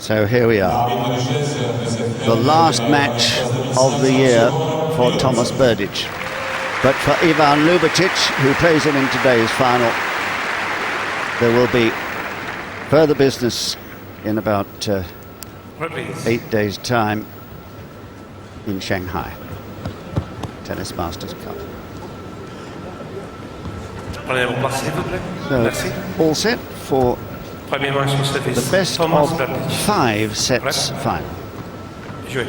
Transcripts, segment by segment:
So here we are, the last match of the year for Thomas Berdych. But for Ivan Ljubičić, who plays him in today's final, there will be further business in about 8 days' time in Shanghai, Tennis Masters Cup. So, all set for the best of 5 sets final. Jouer.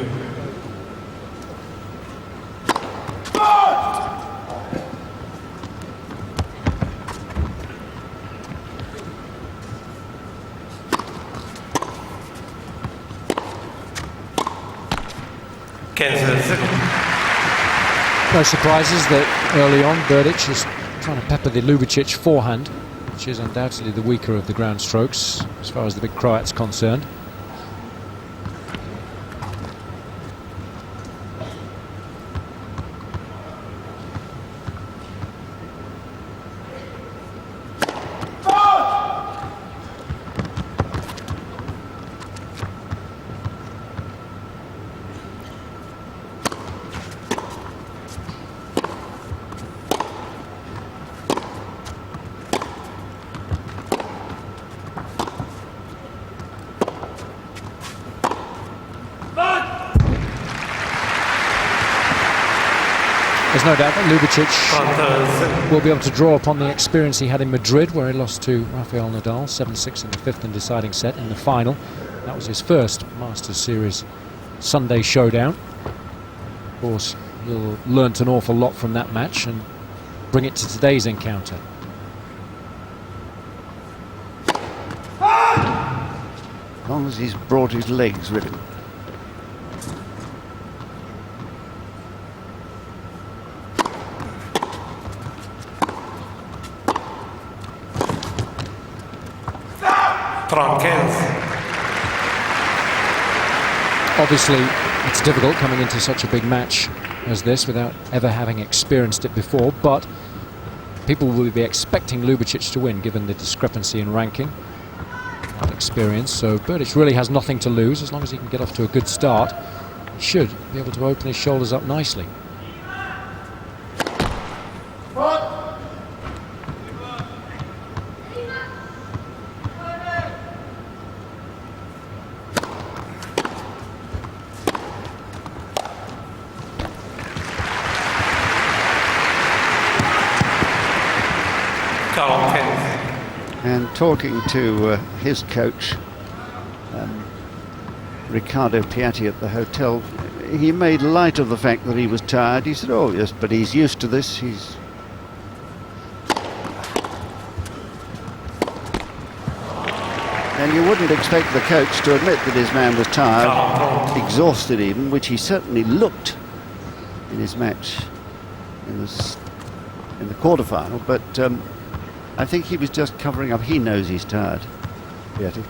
15-0. No surprises that early on Berdych is trying to pepper the Ljubičić forehand, which is undoubtedly the weaker of the ground strokes as far as the big Croat's concerned. There's no doubt that Ljubičić will be able to draw upon the experience he had in Madrid, where he lost to Rafael Nadal 7-6 in the 5th and deciding set in the final. That was his first Masters Series Sunday showdown. Of course, he'll learnt an awful lot from that match and bring it to today's encounter. As long as he's brought his legs with him. Obviously, it's difficult coming into such a big match as this without ever having experienced it before, but people will be expecting Ljubičić to win given the discrepancy in ranking and experience. So Berdych really has nothing to lose as long as he can get off to a good start. He should be able to open his shoulders up nicely. And talking to his coach, Riccardo Piatti, at the hotel, he made light of the fact that he was tired. He said, "Oh yes, but he's used to this. He's..." And you wouldn't expect the coach to admit that his man was tired, exhausted even, which he certainly looked in his match in the quarterfinal, but I think he was just covering up. He knows he's tired, Piatti.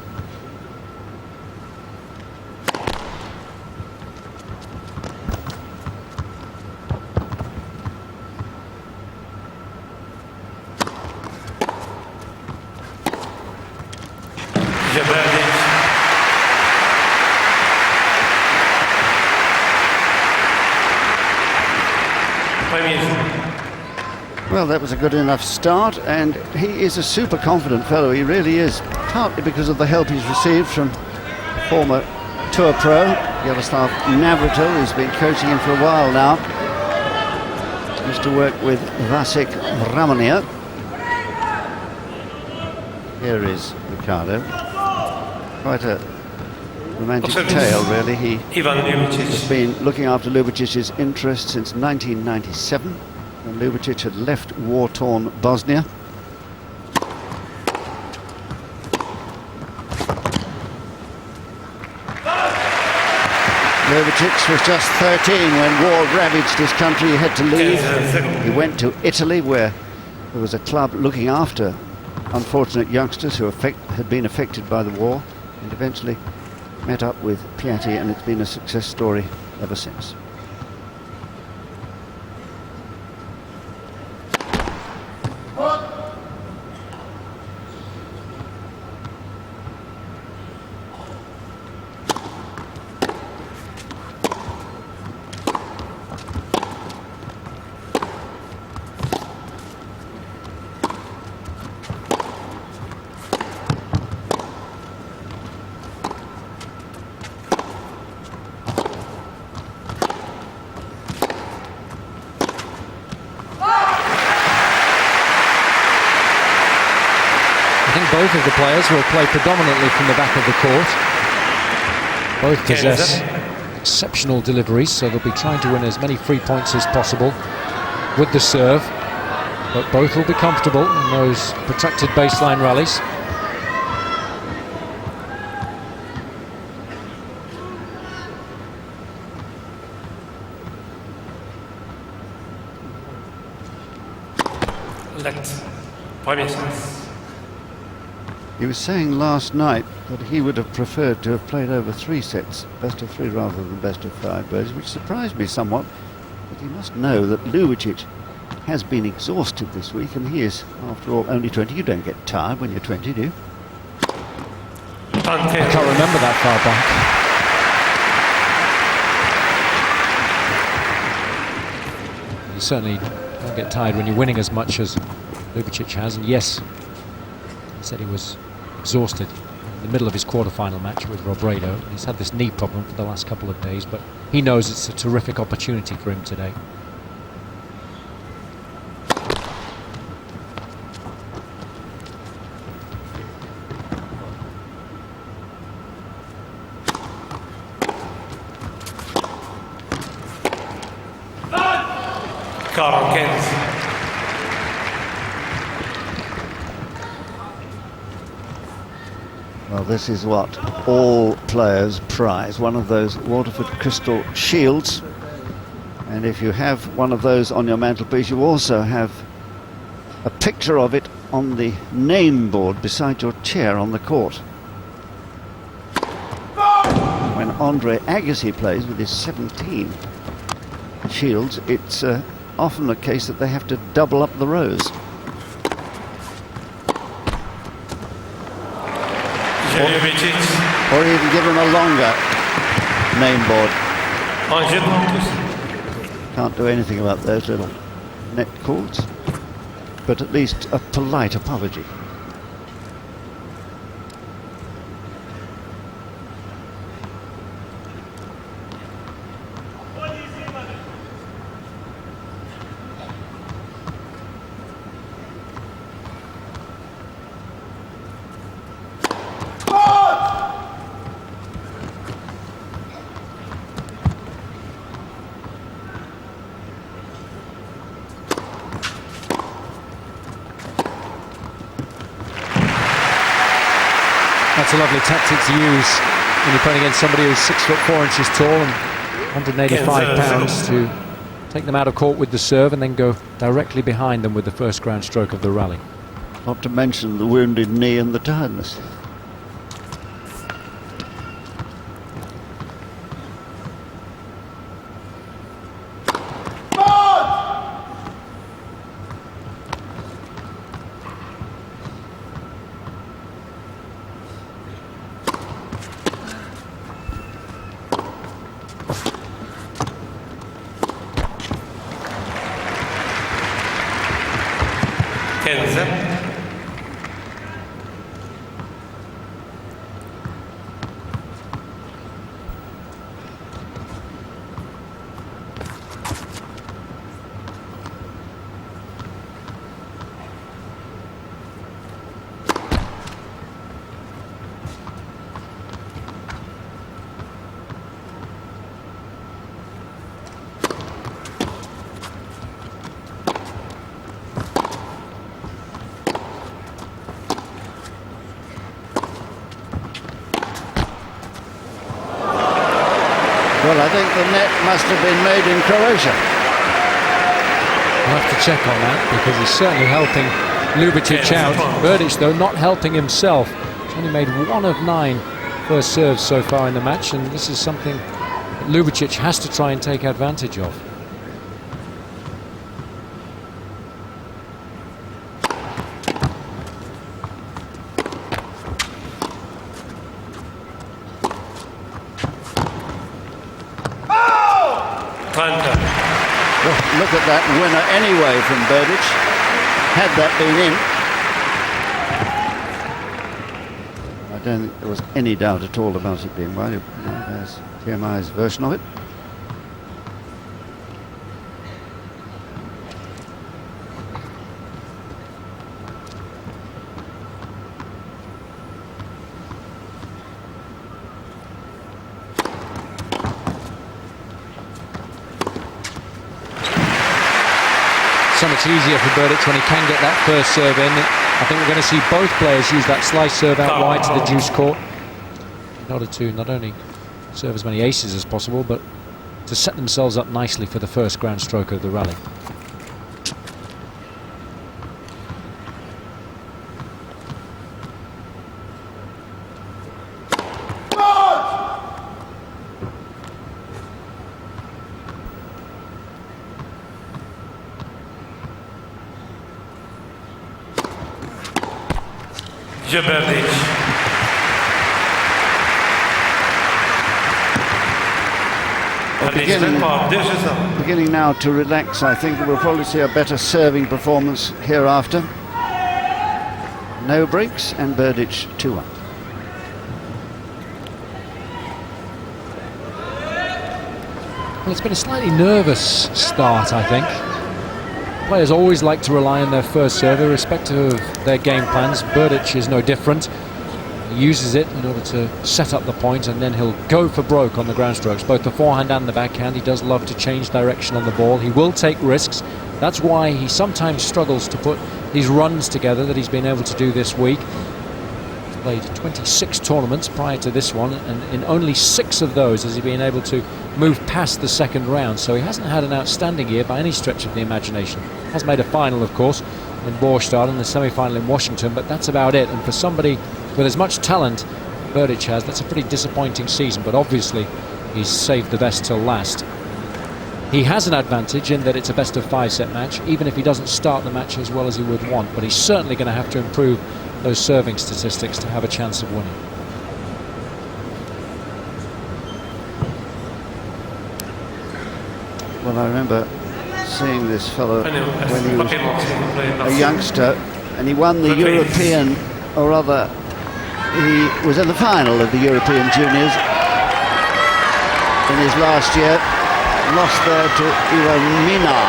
Well, that was a good enough start, and he is a super confident fellow, he really is, partly because of the help he's received from former tour pro Yaroslav Navratil, who's been coaching him for a while now. Used to work with Vasek Ramania. Here is Riccardo. Quite a romantic tale, really. He has been looking after Ljubičić's interest since 1997. And Ljubičić had left war-torn Bosnia. Ljubičić was just 13 when war ravaged his country. He had to leave. He went to Italy, where there was a club looking after unfortunate youngsters who had been affected by the war, and eventually met up with Piatti, and it's been a success story ever since. both of the players will play predominantly from the back of the court. Both possess exceptional deliveries, so they'll be trying to win as many free points as possible with the serve. But both will be comfortable in those protracted baseline rallies. He was saying last night that he would have preferred to have played over 3 sets, best of 3 rather than best of 5 birdies, which surprised me somewhat. But he must know that Ljubičić has been exhausted this week, and he is, after all, only 20. You don't get tired when you're 20, do you? I can't remember that far back. You certainly don't get tired when you're winning as much as Ljubičić has, and yes, he said he was exhausted in the middle of his quarter-final match with Robredo. He's had this knee problem for the last couple of days, but he knows it's a terrific opportunity for him today. Well, this is what all players prize, one of those Waterford crystal shields. And if you have one of those on your mantelpiece, you also have a picture of it on the name board beside your chair on the court. When Andre Agassi plays with his 17 shields, it's often a case that they have to double up the rows. Or even give them a longer name board. Can't do anything about those little net cords, but at least a polite apology. That's a lovely tactic to use when you're playing against somebody who's 6'4" tall and 185 pounds, to take them out of court with the serve and then go directly behind them with the first ground stroke of the rally. Not to mention the wounded knee and the tiredness. Well, I think the net must have been made in Croatia. We'll have to check on that, because he's certainly helping Ljubičić out. Berdych, though, not helping himself. He's only made 1 of 9 first serves so far in the match, and this is something that Ljubičić has to try and take advantage of. Look at that winner anyway from Berdych. Had that been in, I don't think there was any doubt at all about it being wide. There's TMI's version of it. much easier for Berdych when he can get that first serve in. I think we're going to see both players use that slice serve out wide to the deuce court in order to not only serve as many aces as possible, but to set themselves up nicely for the first ground stroke of the rally. Berdych. Beginning now to relax. I think we'll probably see a better serving performance hereafter. No breaks and Berdych 2-1. Well, it's been a slightly nervous start, I think. Players always like to rely on their first serve, irrespective of their game plans. Berdych is no different. He uses it in order to set up the point, and then he'll go for broke on the ground strokes, both the forehand and the backhand. He does love to change direction on the ball. He will take risks. That's why he sometimes struggles to put these runs together that he's been able to do this week. He's played 26 tournaments prior to this one, and in only 6 of those has he been able to move past the second round. So he hasn't had an outstanding year by any stretch of the imagination. Has made a final, of course, in Borstad and the semi-final in Washington, but that's about it. And for somebody with as much talent Berdych has, that's a pretty disappointing season. But obviously he's saved the best till last. He has an advantage in that it's a best of 5 set match, even if he doesn't start the match as well as he would want. But he's certainly going to have to improve those serving statistics to have a chance of winning. Well, I remember seeing this fellow when he was a youngster, and he won the European, or rather, he was in the final of the European Juniors in his last year, lost there to Ivo Minar,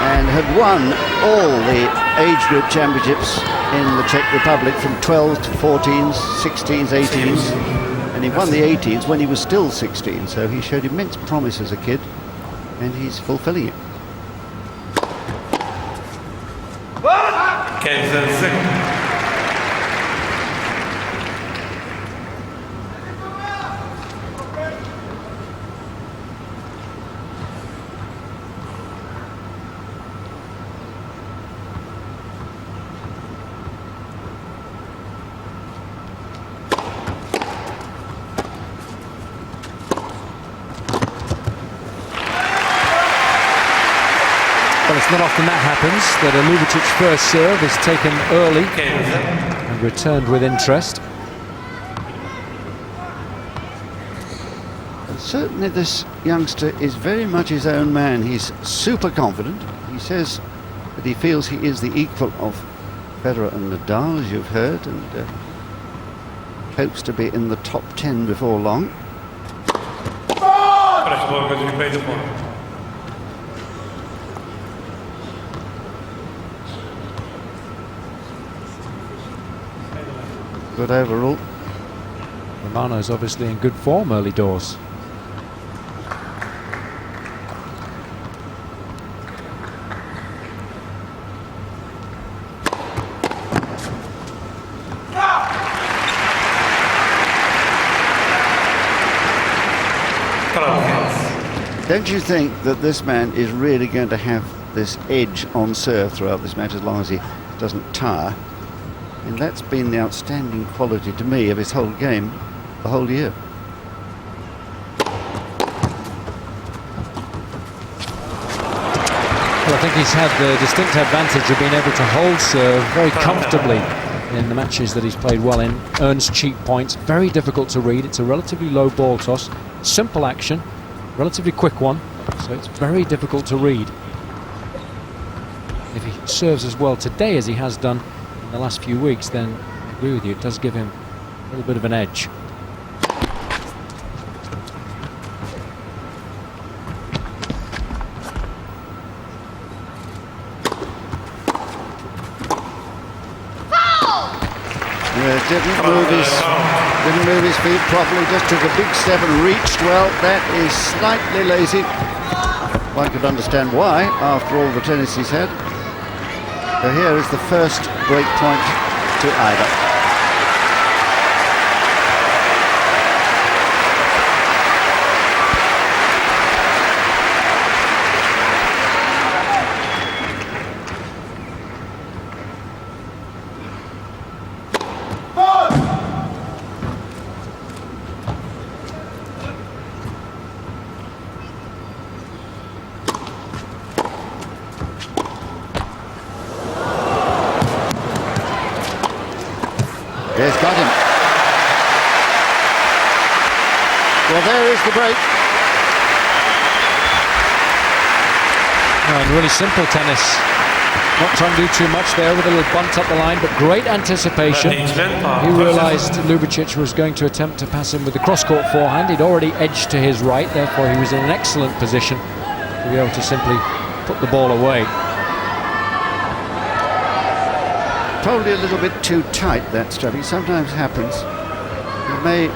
and had won all the age group championships in the Czech Republic from 12s to 14s, 16s, 18s. And he won the 18s when he was still 16, so he showed immense promise as a kid, and he's fulfilling it. Well, it's not often that happens, that a Ljubičić first serve is taken early and returned with interest. And certainly this youngster is very much his own man. He's super confident. He says that he feels he is the equal of Federer and Nadal, as you've heard, and hopes to be in the top 10 before long. Good overall. Romano's obviously in good form early doors. Don't you think that this man is really going to have this edge on serve throughout this match, as long as he doesn't tire? And that's been the outstanding quality to me of his whole game, the whole year. Well, I think he's had the distinct advantage of being able to hold serve very comfortably in the matches that he's played well in. Earns cheap points, very difficult to read. It's a relatively low ball toss, simple action, relatively quick one, so it's very difficult to read. If he serves as well today as he has done in the last few weeks, then I agree with you, it does give him a little bit of an edge. Didn't move his feet properly, just took a big step and reached. Well, that is slightly lazy. one could understand why, after all the tennis he's had. So here is the first break point to either. Yes, got him. Well, there is the break. And really simple tennis. Not trying to do too much there with a little bunt up the line, but great anticipation. He realised Ljubičić was going to attempt to pass him with the cross-court forehand. He'd already edged to his right, therefore he was in an excellent position to be able to simply put the ball away. Probably a little bit too tight, that stroke. It sometimes happens. He may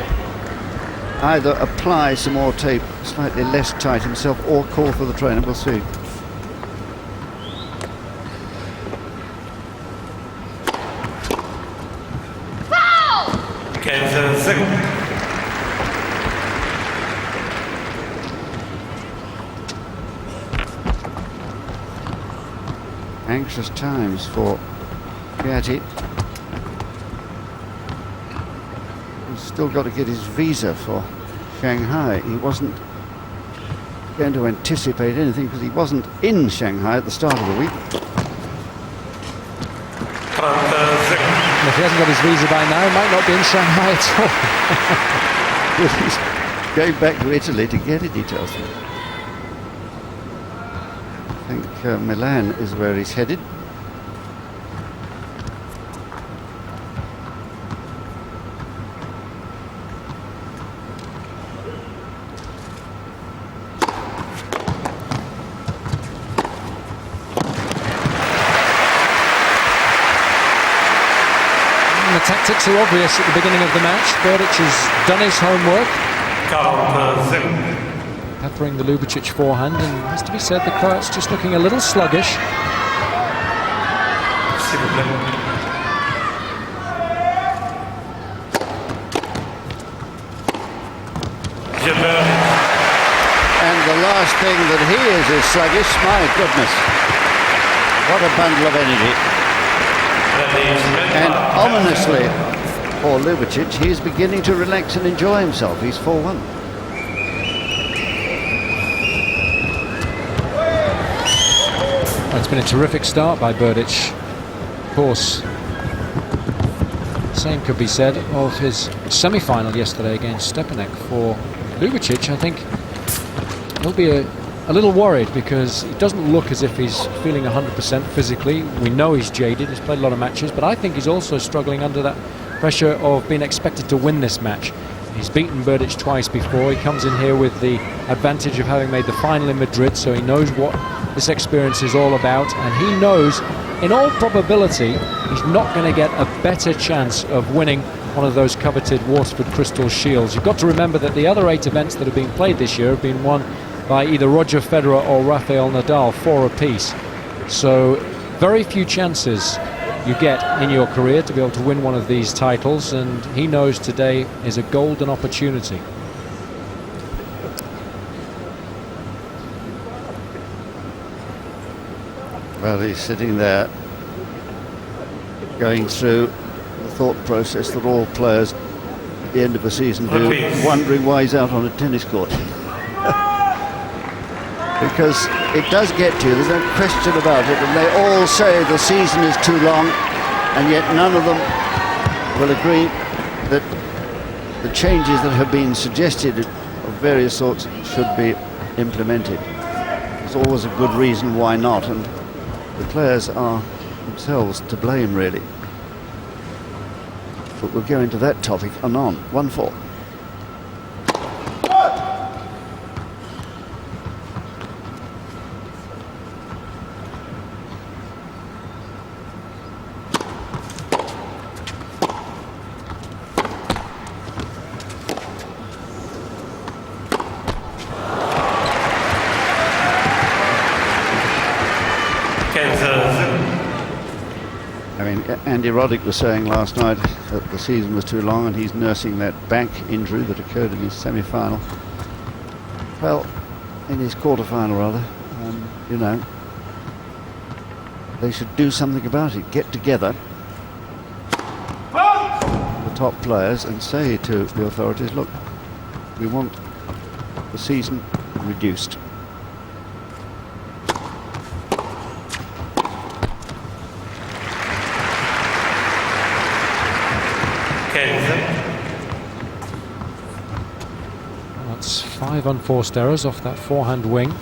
either apply some more tape, slightly less tight himself, or call for the trainer. We'll see. Anxious times for Berdych. He's still got to get his visa for Shanghai. He wasn't going to anticipate anything because he wasn't in Shanghai at the start of the week. If he hasn't got his visa by now, he might not be in Shanghai at all. But he's going back to Italy to get it, he tells me. I think Milan is where he's headed. The tactics are obvious at the beginning of the match. Berdych has done his homework, peppering the Ljubičić forehand, and has to be said the Croat's just looking a little sluggish. And the last thing that he is sluggish. My goodness, what a bundle of energy. And ominously for Ljubičić, he's beginning to relax and enjoy himself. He's 4-1. It's been a terrific start by Berdych. Of course, the same could be said of his semi-final yesterday against Stepanek. For Ljubičić, I think he'll be a little worried because it doesn't look as if he's feeling 100% physically. We know he's jaded, he's played a lot of matches, but I think he's also struggling under that pressure of being expected to win this match. He's beaten Berdych twice before. He comes in here with the advantage of having made the final in Madrid, so he knows what this experience is all about, and he knows in all probability he's not going to get a better chance of winning one of those coveted Warsford Crystal Shields. You've got to remember that the other 8 events that have been played this year have been won by either Roger Federer or Rafael Nadal, 4 apiece. So very few chances you get in your career to be able to win one of these titles, and he knows today is a golden opportunity. Well, he's sitting there going through the thought process that all players at the end of a season do, wondering why he's out on a tennis court. Because it does get to you, there's no question about it, and they all say the season is too long, and yet none of them will agree that the changes that have been suggested of various sorts should be implemented. There's always a good reason why not, and the players are themselves to blame, really. But we'll go into that topic anon. 1-4. Andy Roddick was saying last night that the season was too long and he's nursing that back injury that occurred in his semi-final. Well, in his quarter-final rather, you know, they should do something about it. Get together, the top players, and say to the authorities, look, we want the season reduced. That's 5 unforced errors off that forehand wing.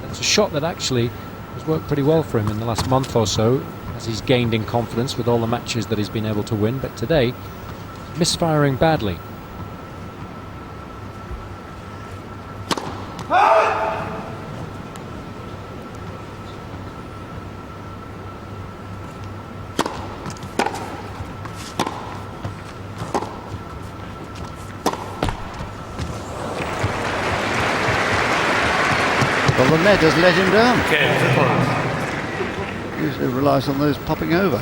It's a shot that actually has worked pretty well for him in the last month or so, as he's gained in confidence with all the matches that he's been able to win, but today, misfiring badly. Well, the net has let him down. Okay, the point. Usually relies on those popping over.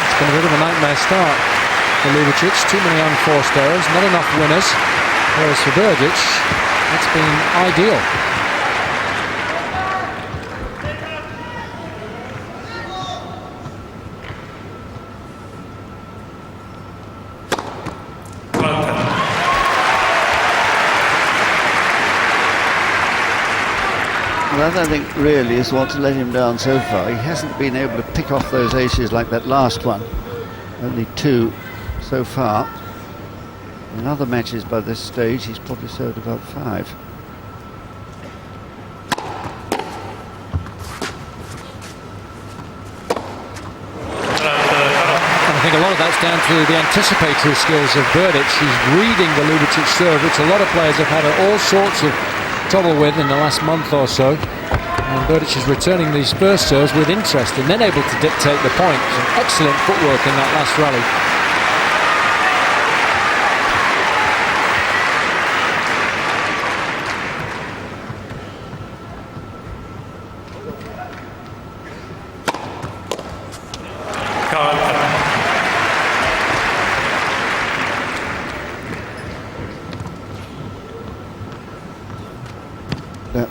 It's been a bit of a nightmare start for Ljubičić. Too many unforced errors, not enough winners. Whereas for Berdych, it's been ideal. Well, that I think really is what's let him down so far. He hasn't been able to pick off those aces like that last one. Only 2 so far. In other matches by this stage, he's probably served about 5. I think a lot of that's down to the anticipatory skills of Berdych. He's reading the Ljubičić serve, which a lot of players have had all sorts of trouble with in the last month or so. And Berdych is returning these first serves with interest and then able to dictate the point. Some excellent footwork in that last rally.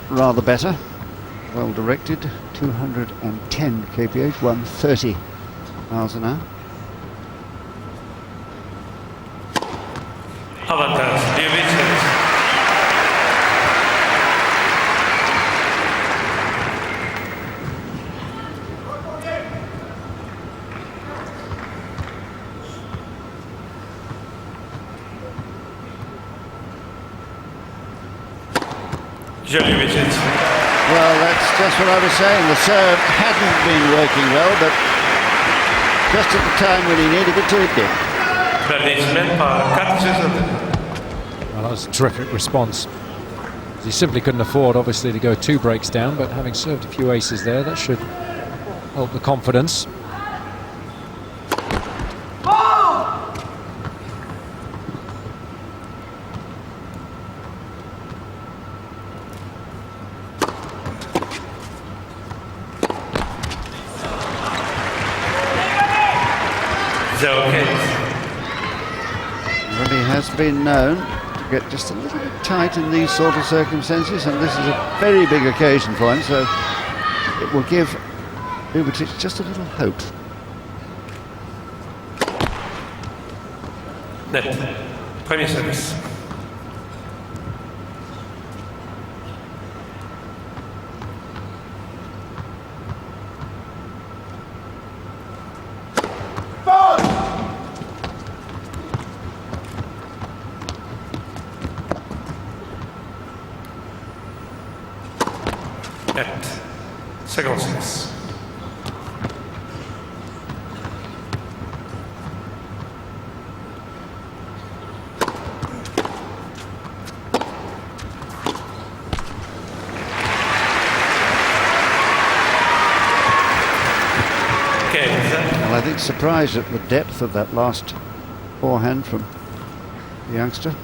Rather better, well directed, 210 kph, 130 miles an hour. Avantage, Ljubičić. Ljubičić. Well, that's just what I was saying. The serve hadn't been working well, but just at the time when he needed it to, it did. Well, that was a terrific response. He simply couldn't afford, obviously, to go 2 breaks down, but having served a few aces there, that should help the confidence. Really has been known to get just a little bit tight in these sort of circumstances, and this is a very big occasion for him, so it will give Ljubičić just a little hope. Net. Premier service. Second service. Well, I think surprised at the depth of that last forehand from the youngster.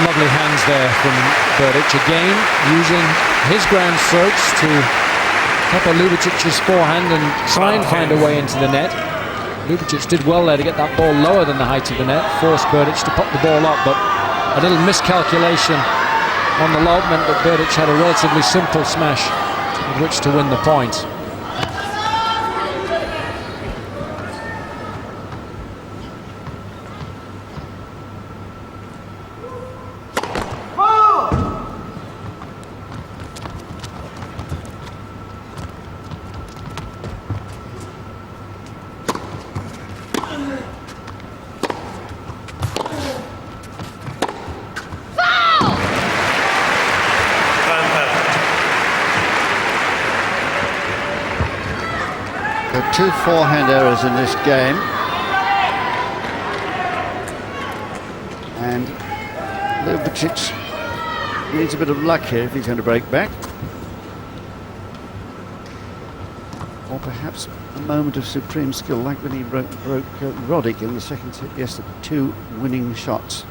lovely hands there from Berdych, again using his ground strokes to pepper Ljubicić's forehand and try and find a way into the net. Ljubičić did well there to get that ball lower than the height of the net, forced Berdych to pop the ball up, but a little miscalculation on the lob meant that Berdych had a relatively simple smash with which to win the point. There are 2 forehand errors in this game, and Ljubičić needs a bit of luck here if he's going to break back, or perhaps a moment of supreme skill like when he broke Berdych in the second set yesterday. 2 winning shots.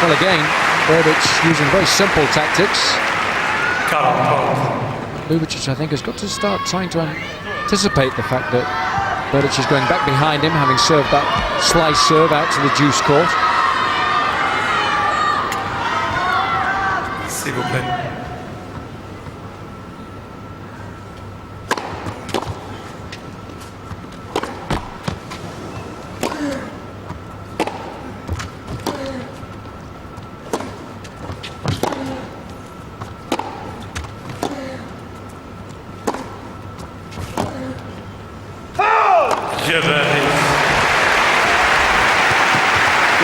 Well, again, Berdych using very simple tactics. Ljubičić, I think, has got to start trying to anticipate the fact that Berdych is going back behind him, having served that slice serve out to the juice court. S'il vous plaît.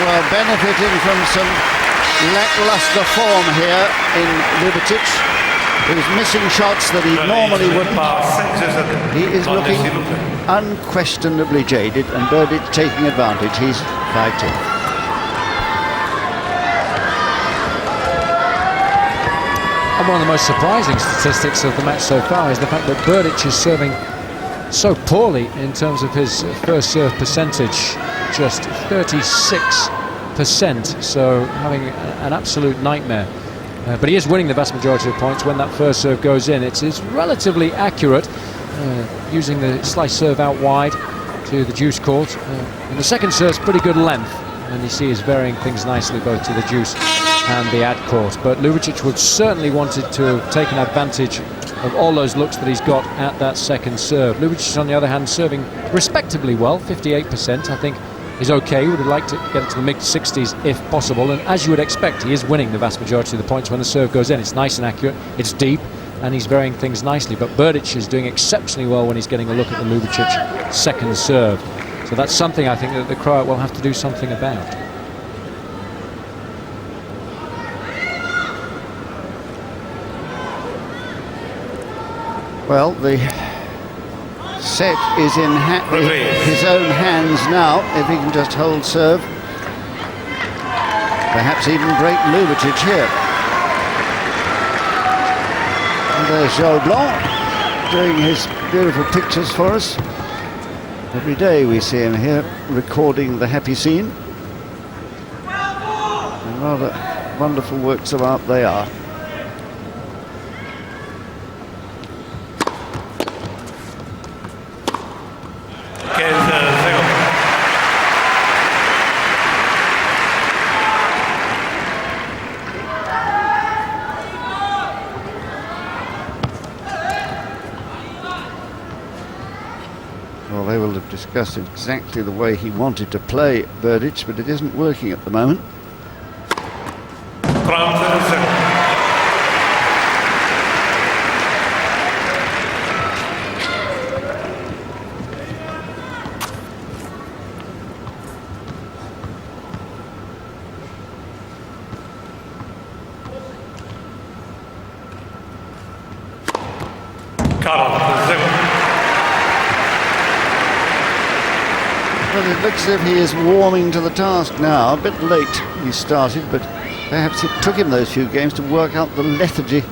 Well, benefiting from some lackluster form here in Ljubičić. He's missing shots that he normally wouldn't. He is looking unquestionably jaded, and Berdych taking advantage. He's 5-2. And one of the most surprising statistics of the match so far is the fact that Berdych is serving so poorly in terms of his first serve percentage, just 36%, so having an absolute nightmare. But he is winning the vast majority of points when that first serve goes in. It's relatively accurate, using the slice serve out wide to the juice court. And the second serve's pretty good length, and you see he's varying things nicely both to the juice and the ad court. But Ljubičić would certainly wanted to have taken advantage of all those looks that he's got at that second serve. Ljubičić, on the other hand, serving respectably well, 58%, I think is okay. Would have liked to get it to the mid-60s if possible, and as you would expect, he is winning the vast majority of the points when the serve goes in. It's nice and accurate, it's deep, and he's varying things nicely. But Berdych is doing exceptionally well when he's getting a look at the Ljubičić second serve. So that's something I think that the Croat will have to do something about. Well, the set is in his own hands now, if he can just hold serve. Perhaps even break Ljubičić here. And there's Joe Blanc doing his beautiful pictures for us. Every day we see him here recording the happy scene. And rather wonderful works of art they are. Well, they will have discussed exactly the way he wanted to play Berdych, but it isn't working at the moment. Well, it looks as if he is warming to the task now. A bit late he started, but perhaps it took him those few games to work out the lethargy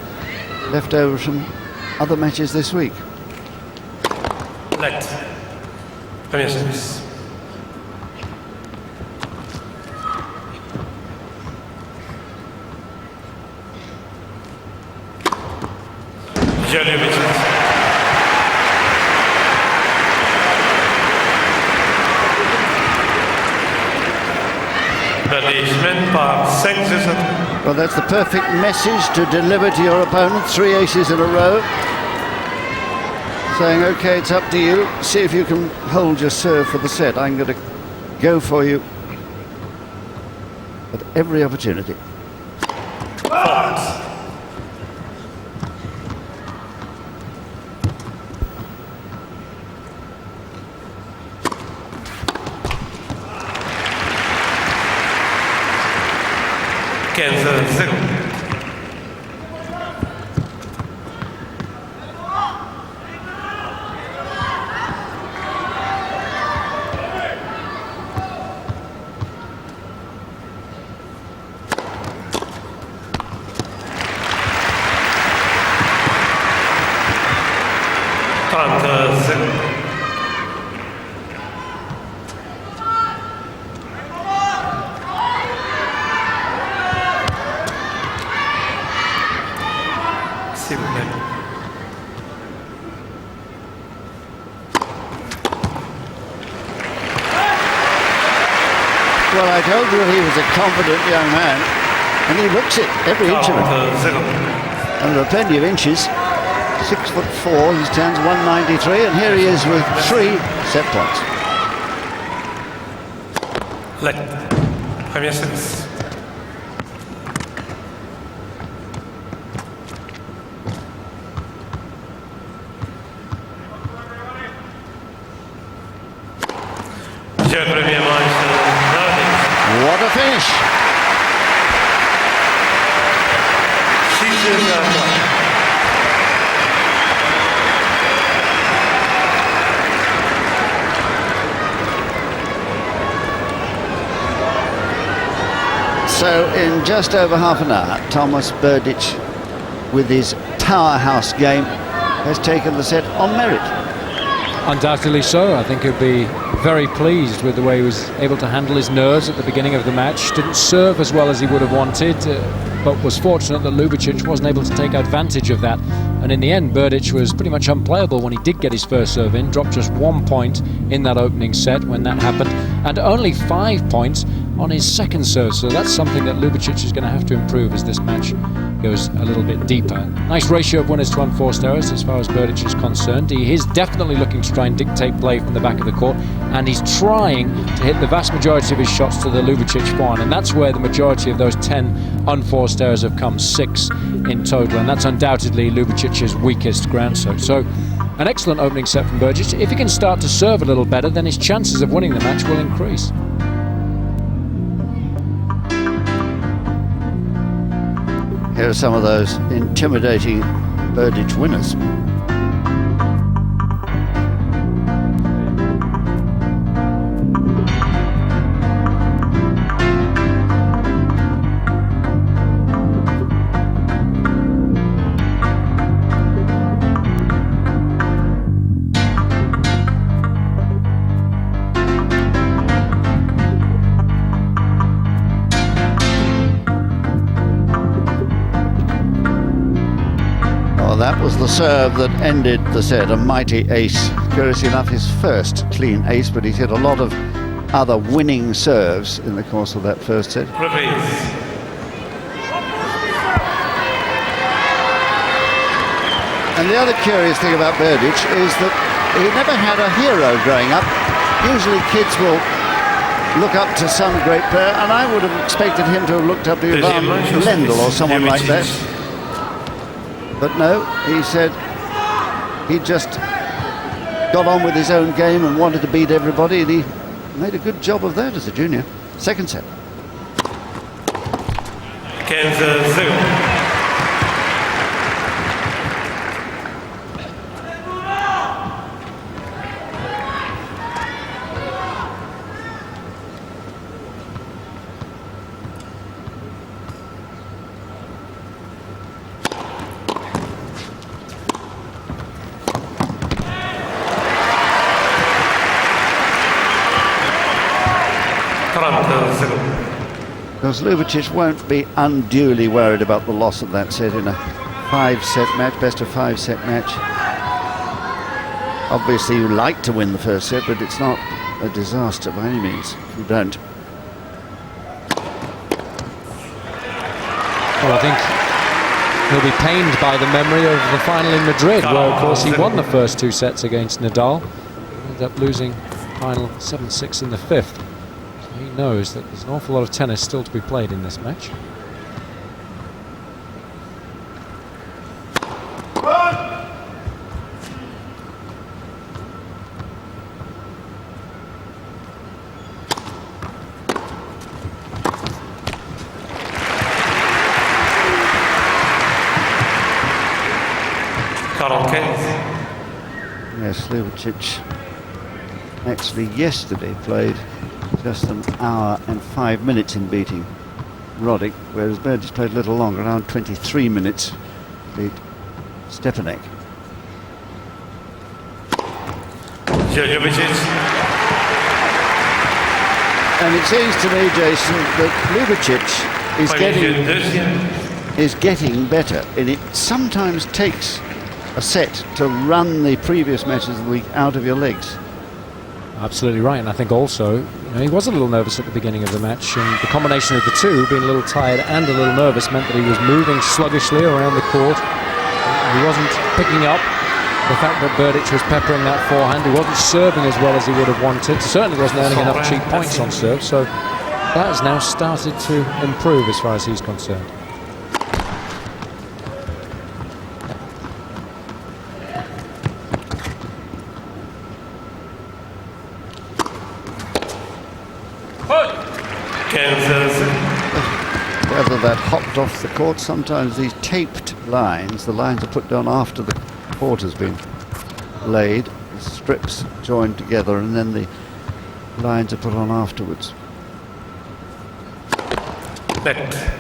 left over from other matches this week. Let. Premier service. Ljubičić. Berdych par 5-7. Well, that's the perfect message to deliver to your opponent. 3 aces in a row. Saying, OK, it's up to you. See if you can hold your serve for the set. I'm going to go for you at every opportunity. Fault. Zero. Well, I told you he was a confident young man, and he looks it, every inch of it. And there are plenty of inches. 6'4", he stands 193, and here he is with 3 set points. Let. Premier service. What a finish! So in just over half an hour, Thomas Berdych, with his tower house game, has taken the set on merit. Undoubtedly so. I think he'll be very pleased with the way he was able to handle his nerves at the beginning of the match. Didn't serve as well as he would have wanted, but was fortunate that Ljubičić wasn't able to take advantage of that. And in the end, Berdych was pretty much unplayable when he did get his first serve in. Dropped just 1 point in that opening set when that happened, and only 5 points on his second serve. So that's something that Ljubičić is going to have to improve as this match goes a little bit deeper. Nice ratio of winners to unforced errors as far as Berdych is concerned. He is definitely looking to try and dictate play from the back of the court, and he's trying to hit the vast majority of his shots to the Ljubičić forehand, and that's where the majority of those 10 unforced errors have come, 6 in total, and that's undoubtedly Ljubicić's weakest ground stroke. So an excellent opening set from Berdych. If he can start to serve a little better, then his chances of winning the match will increase. Here are some of those intimidating Berdych winners. That was the serve that ended the set, a mighty ace. Curiously enough, his first clean ace, but he's hit a lot of other winning serves in the course of that first set. And the other curious thing about Berdych is that he never had a hero growing up. Usually kids will look up to some great player, and I would have expected him to have looked up to Ivan Lendl or someone like that. But no, he said he just got on with his own game and wanted to beat everybody, and he made a good job of that as a junior. Second set. Kansas 0. Because Ljubičić won't be unduly worried about the loss of that set in a 5-set match, best of 5-set match. Obviously you like to win the first set, but it's not a disaster by any means if you don't. Well, I think he'll be pained by the memory of the final in Madrid, where of course he won the first 2 sets against Nadal. Ended up losing final 7-6 in the 5th. So he knows that there's an awful lot of tennis still to be played in this match. Yes, Ljubičić actually yesterday played just an hour and 5 minutes in beating Berdych, whereas Berdych played a little longer, around 23 minutes, beat Stepanek. And it seems to me, Jason, that Ljubičić is getting better, and it sometimes takes a set to run the previous matches of the week out of your legs. Absolutely right, and I think also he was a little nervous at the beginning of the match, and the combination of the two, being a little tired and a little nervous, meant that he was moving sluggishly around the court. He wasn't picking up the fact that Berdych was peppering that forehand. He wasn't serving as well as he would have wanted. Certainly wasn't earning enough cheap points on serve, so that has now started to improve as far as he's concerned. Whether that hopped off the court, sometimes these taped lines, the lines are put down after the court has been laid, the strips joined together, and then the lines are put on afterwards.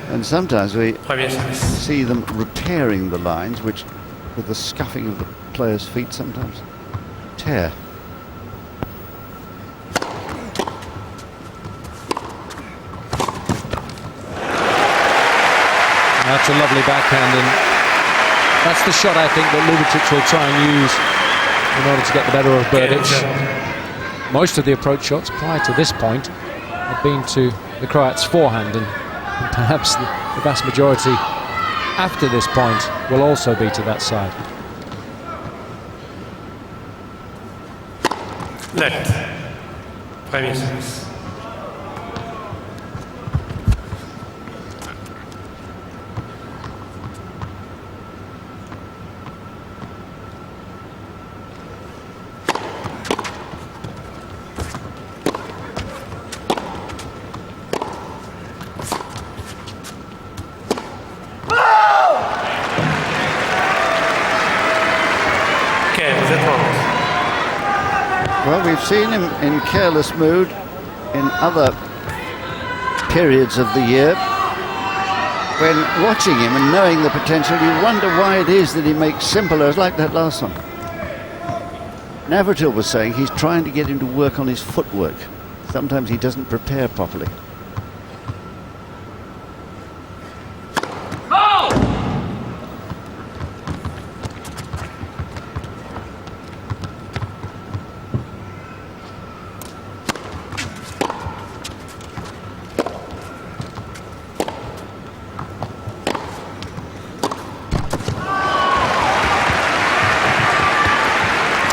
And sometimes we see them repairing the lines, which, with the scuffing of the players' feet, sometimes tear. That's a lovely backhand, and that's the shot I think that Ljubičić will try and use in order to get the better of Berdych. Most of the approach shots prior to this point have been to the Croat's forehand, and perhaps the vast majority after this point will also be to that side. Left. Premier service. Well, we've seen him in careless mood in other periods of the year. When watching him and knowing the potential, you wonder why it is that he makes simple errors like that last one. Navratil was saying he's trying to get him to work on his footwork. Sometimes he doesn't prepare properly.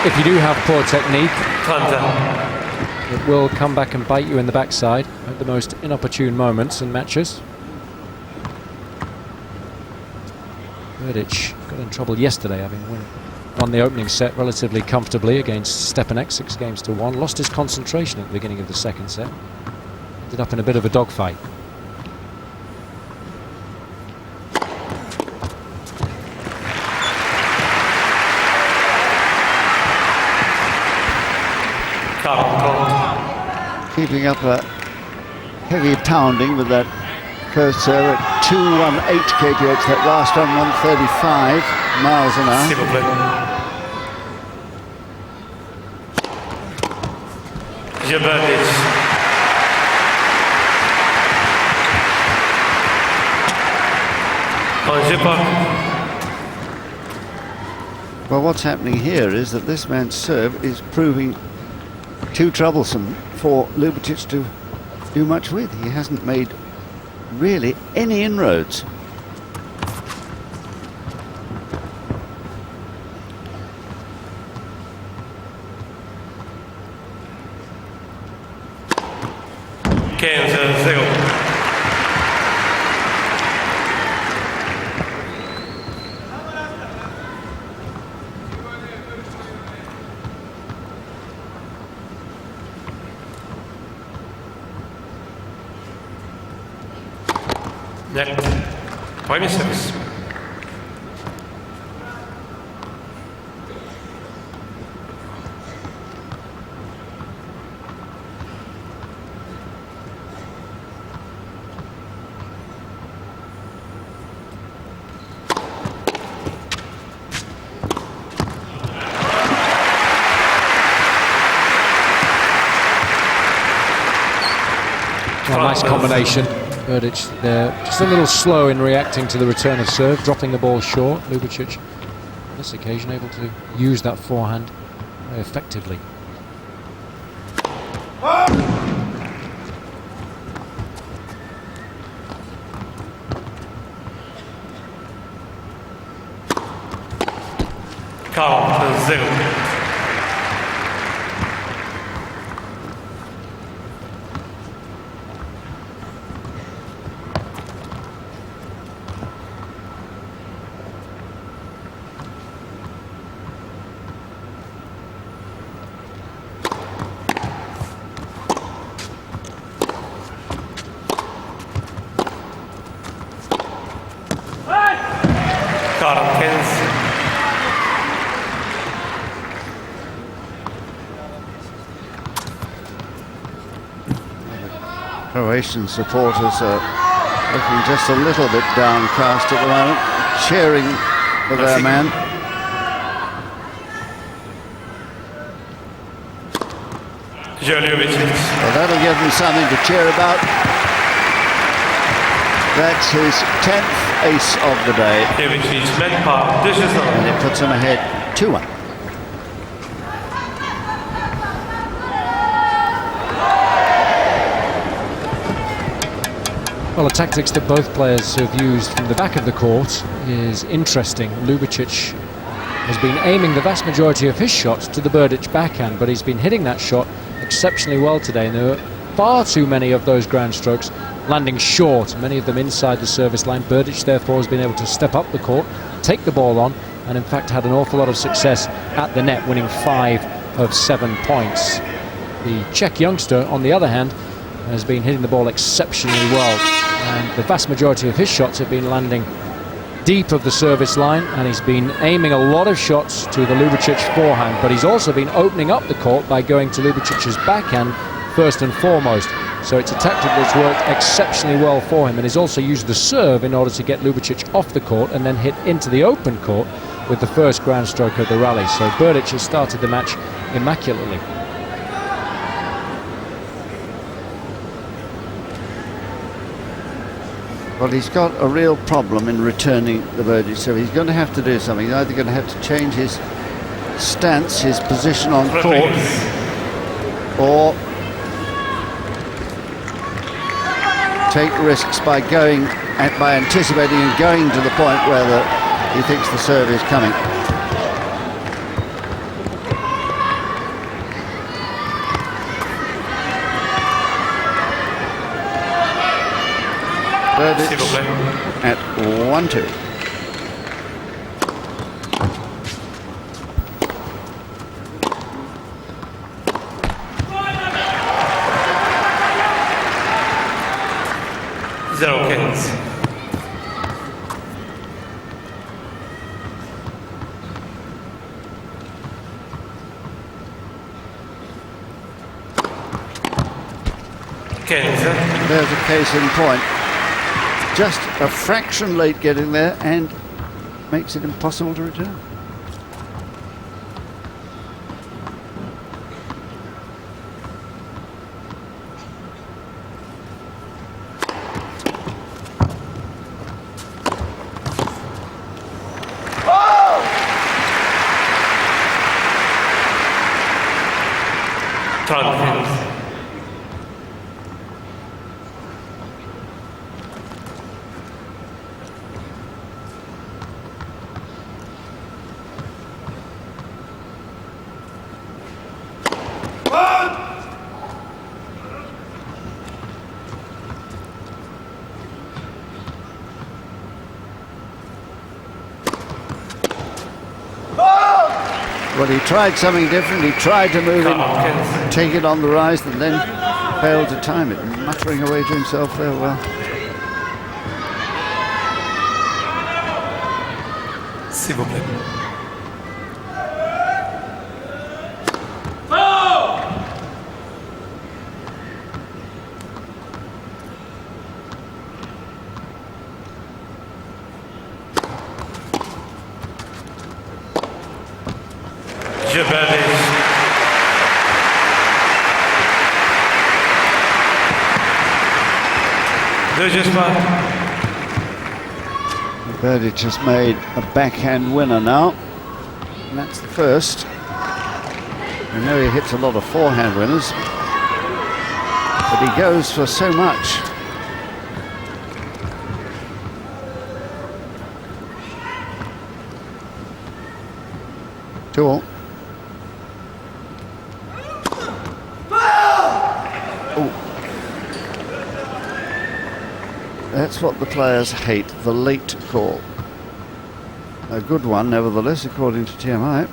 If you do have poor technique, it will come back and bite you in the backside at the most inopportune moments in matches. Berdych got in trouble yesterday, having won the opening set relatively comfortably against Stepanek, 6-1. Lost his concentration at the beginning of the second set. Ended up in a bit of a dogfight. Keeping up a heavy pounding with that first serve at 218 kph, that last one 135 miles an hour. On jeu pas. Well, what's happening here is that this man's serve is proving too troublesome for Ljubičić to do much with. He hasn't made really any inroads. Net. Premier service. Well, nice combination. Berdych there, just a little slow in reacting to the return of serve, dropping the ball short. Ljubičić, on this occasion, able to use that forehand very effectively. Croatian supporters are looking just a little bit downcast at the moment, cheering for their man. Well, that'll give them something to cheer about. That's his 10th ace of the day. And it puts him ahead 2-1. Well, the tactics that both players have used from the back of the court is interesting. Ljubičić has been aiming the vast majority of his shots to the Berdych backhand, but he's been hitting that shot exceptionally well today, and there are far too many of those ground strokes landing short, many of them inside the service line. Berdych, therefore, has been able to step up the court, take the ball on, and in fact had an awful lot of success at the net, winning 5 of 7 points. The Czech youngster, on the other hand, has been hitting the ball exceptionally well, and the vast majority of his shots have been landing deep of the service line, and he's been aiming a lot of shots to the Ljubičić forehand, but he's also been opening up the court by going to Ljubičić's backhand first and foremost. So it's a tactic that's worked exceptionally well for him, and he's also used the serve in order to get Ljubičić off the court and then hit into the open court with the first ground stroke of the rally. So Berdych has started the match immaculately. Well, he's got a real problem in returning the Berdych, so he's going to have to do something. He's either going to have to change his stance, his position on court, or take risks by anticipating and going to the point where he thinks the serve is coming. Berdych at 1-2. Zero kins. There's a case in point. Just a fraction late getting there and makes it impossible to return. 30. Well, he tried something different. He tried to move in, take it on the rise, and then failed to time it, muttering away to himself there. Well, S'il vous plaît. Berdych. Berdych has made a backhand winner now, and that's the first. We know he hits a lot of forehand winners, but he goes for so much. Two all. That's what the players hate, the late call. A good one, nevertheless, according to TMI.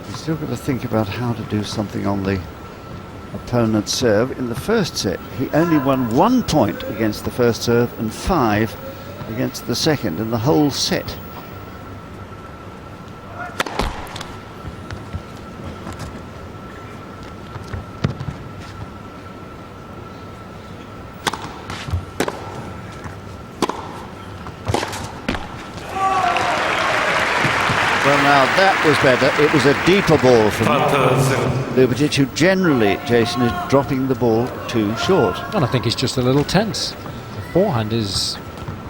You've still got to think about how to do something on the opponent's serve. In the first set, he only won 1 point against the first serve and 5 against the second in the whole set. Well, now that was better. It was a deeper ball from Ljubičić, who generally, Jason, is dropping the ball too short. And I think he's just a little tense. The forehand is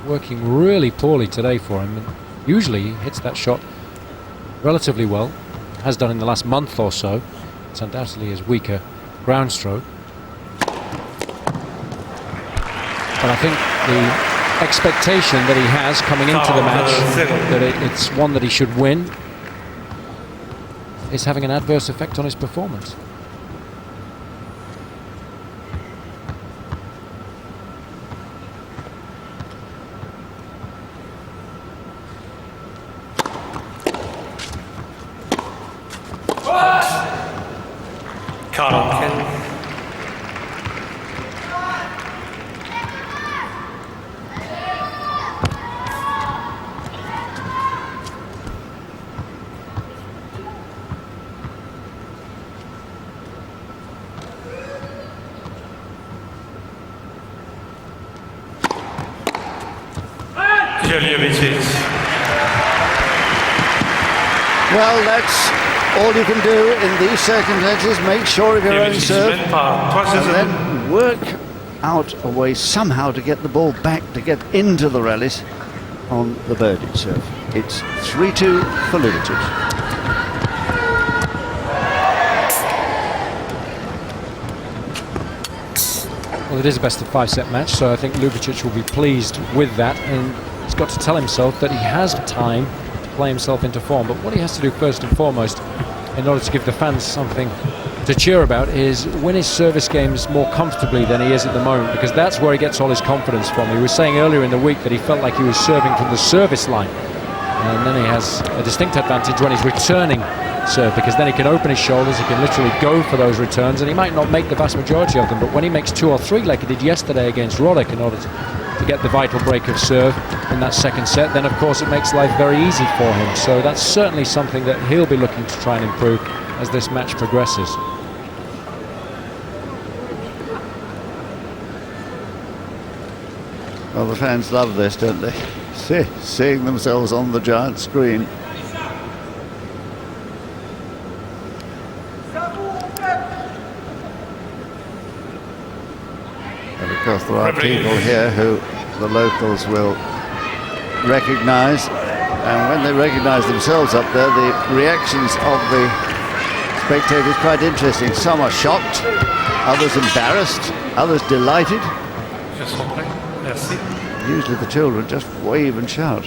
working really poorly today for him. And usually he hits that shot relatively well, has done in the last month or so. It's undoubtedly his weaker ground stroke. But I think the expectation that he has coming into the match, that it's one that he should win, is having an adverse effect on his performance. Ljubičić. Well, that's all you can do in these circumstances. Make sure of your own serve and then work out a way somehow to get the ball back, to get into the rallies on the Berdych serve. It's 3-2 for Ljubičić. Well, it is a best of 5 set match, so I think Ljubičić will be pleased with that, and he's got to tell himself that he has time to play himself into form. But what he has to do first and foremost, in order to give the fans something to cheer about, is win his service games more comfortably than he is at the moment, because that's where he gets all his confidence from. He was saying earlier in the week that he felt like he was serving from the service line, and then he has a distinct advantage when he's returning serve, because then he can open his shoulders, he can literally go for those returns, and he might not make the vast majority of them, but when he makes 2 or 3 like he did yesterday against Berdych in order to get the vital break of serve in that second set, then of course it makes life very easy for him. So that's certainly something that he'll be looking to try and improve as this match progresses. Well, the fans love this, don't they? Seeing themselves on the giant screen. course, there are people here who the locals will recognise, and when they recognise themselves up there, the reactions of the spectators is quite interesting. Some are shocked, others embarrassed, others delighted. Usually the children just wave and shout.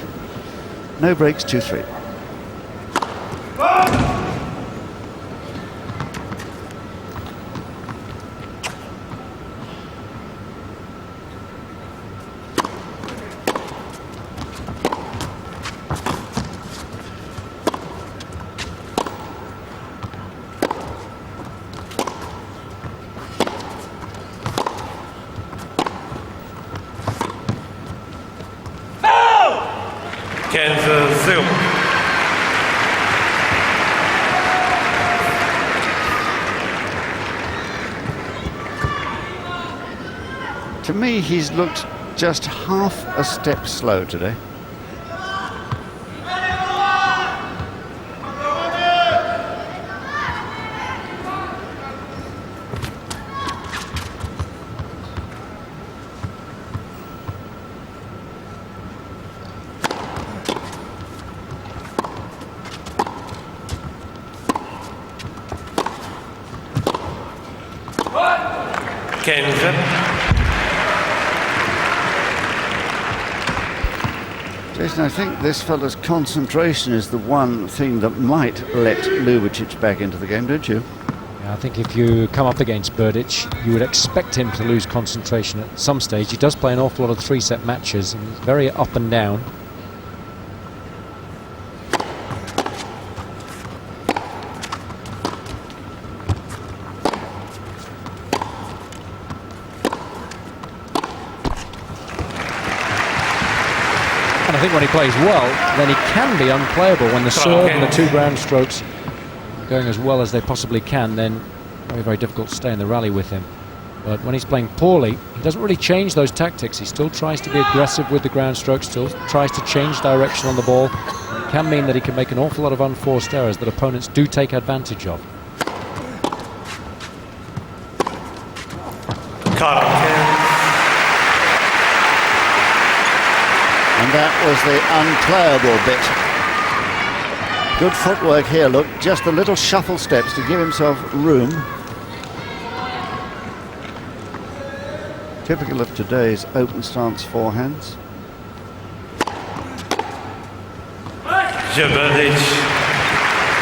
No breaks, 2-3. To me, he's looked just half a step slow today. Jason, I think this fella's concentration is the one thing that might let Ljubičić back into the game, don't you? Yeah, I think if you come up against Berdych, you would expect him to lose concentration at some stage. He does play an awful lot of three-set matches, and he's very up and down. And I think when he plays well, then he can be unplayable. When the serve and the two ground strokes are going as well as they possibly can, then very, very difficult to stay in the rally with him. But when he's playing poorly, he doesn't really change those tactics. He still tries to be aggressive with the ground strokes, still tries to change direction on the ball. It can mean that he can make an awful lot of unforced errors that opponents do take advantage of. And that was the unplayable bit. Good footwork here, look, just the little shuffle steps to give himself room. Typical of today's open stance forehands. Berdych.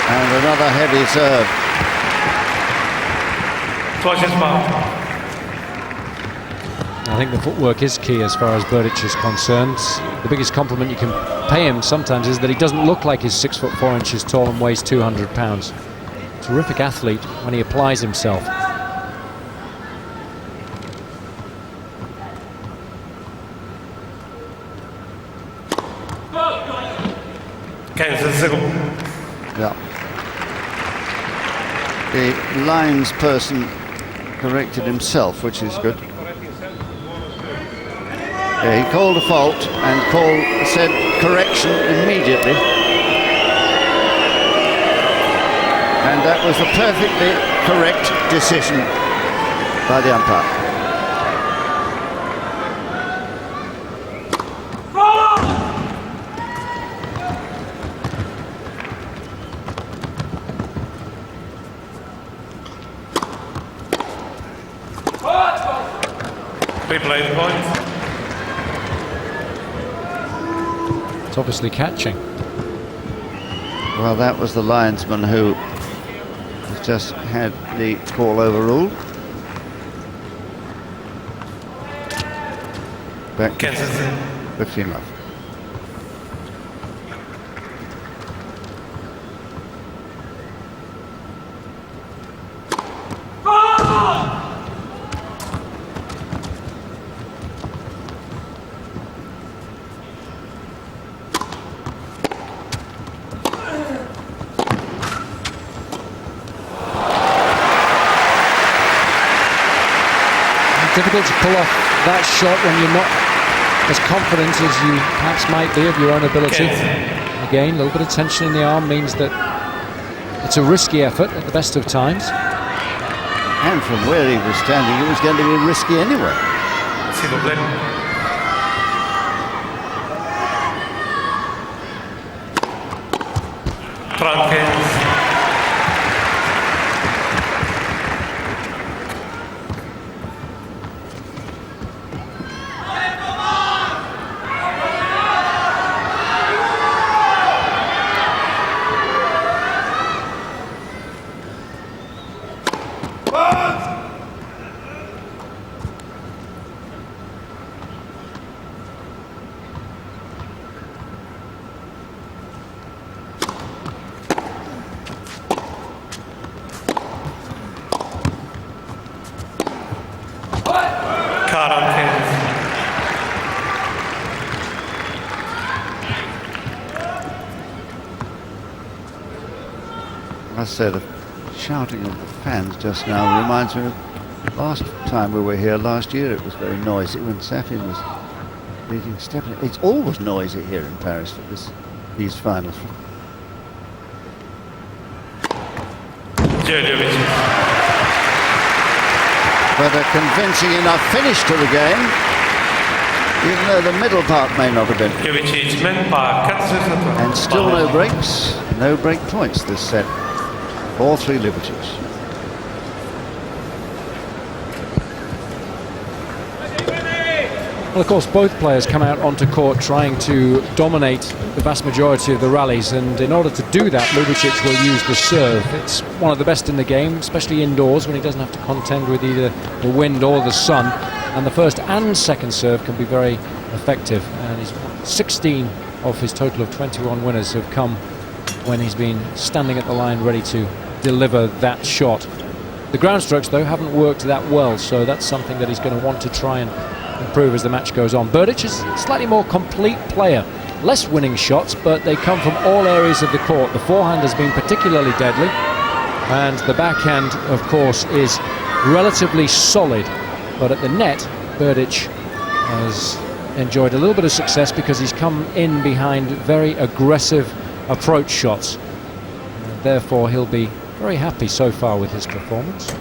And another heavy serve. I think the footwork is key as far as Berdych is concerned. The biggest compliment you can pay him sometimes is that he doesn't look like he's 6'4" tall and weighs 200 pounds. Terrific athlete when he applies himself. Yeah. The lines person corrected himself, which is good. Yeah, he called a fault and said correction immediately. And that was the perfectly correct decision by the umpire. Replay the point. It's obviously catching. Well, that was the linesman who has just had the call overruled. Back to 15 love. Difficult to pull off that shot when you're not as confident as you perhaps might be of your own ability. Again, a little bit of tension in the arm means that it's a risky effort at the best of times. And from where he was standing, it was going to be risky anyway. S'il vous plaît. I must say the shouting of the fans just now reminds me of last time we were here last year. It was very noisy when Safin was beating Stepan. It's always noisy here in Paris for these finals. Ljubičić. But a convincing enough finish to the game, even though the middle part may not have been. Ljubičić mène par 4-0. And still no breaks, no break points this set. All three Ljubičić. Well, of course, both players come out onto court trying to dominate the vast majority of the rallies, and in order to do that, Ljubičić will use the serve. It's one of the best in the game, especially indoors when he doesn't have to contend with either the wind or the sun. And the first and second serve can be very effective. And he's 16 of his total of 21 winners have come when he's been standing at the line ready to deliver that shot. The ground strokes, though, haven't worked that well, so that's something that he's going to want to try and improve as the match goes on. Berdych is a slightly more complete player. Less winning shots, but they come from all areas of the court. The forehand has been particularly deadly, and the backhand, of course, is relatively solid. But at the net, Berdych has enjoyed a little bit of success because he's come in behind very aggressive approach shots. And therefore, he'll be very happy so far with his performance.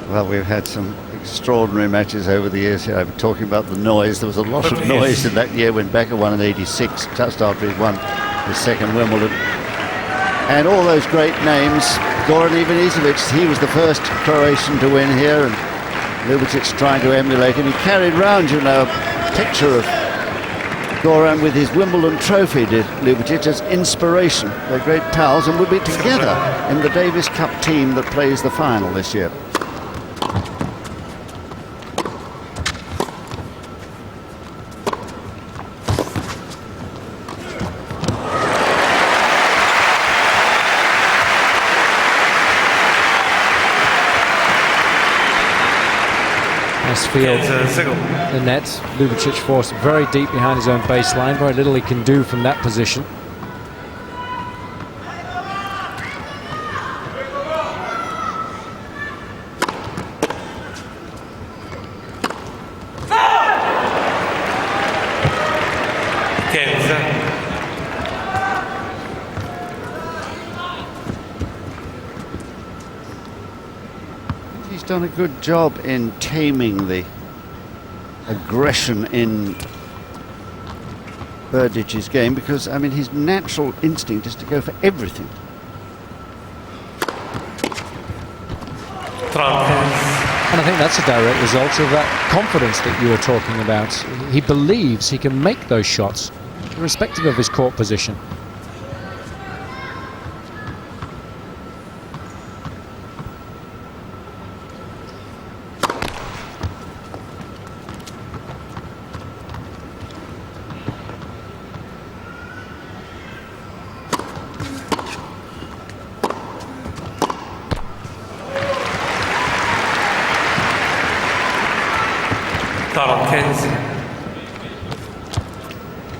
Well, we've had some extraordinary matches over the years here. I'm talking about the noise. There was a lot of noise in that year when Becker won in '86, just after he'd won his second Wimbledon. And all those great names, Goran Ivanisevic, he was the first Croatian to win here, and Ljubičić trying to emulate him. He carried round, you know, a picture of Goran with his Wimbledon trophy, did Ljubičić, as inspiration. They're great pals and will be together in the Davis Cup team that plays the final this year. Nice field. The net. Ljubičić forced very deep behind his own baseline. Very little he can do from that position. He's done a good job in taming the aggression in Berdych's game, because, I mean, his natural instinct is to go for everything. And I think that's a direct result of that confidence that you were talking about. He believes he can make those shots, irrespective of his court position.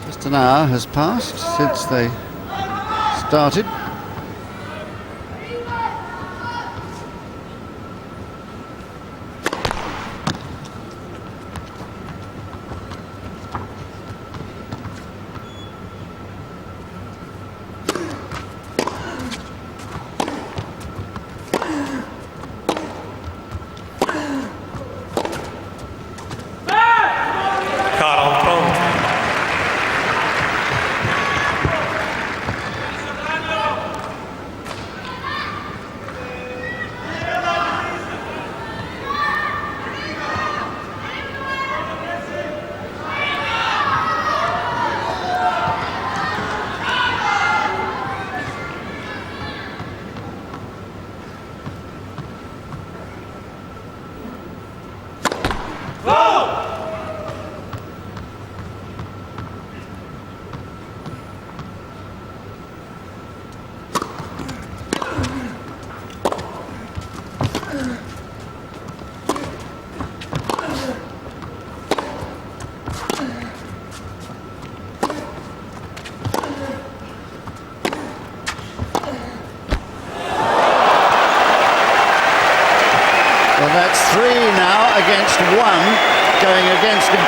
Just an hour has passed since they started. 3 now against 1 going against him.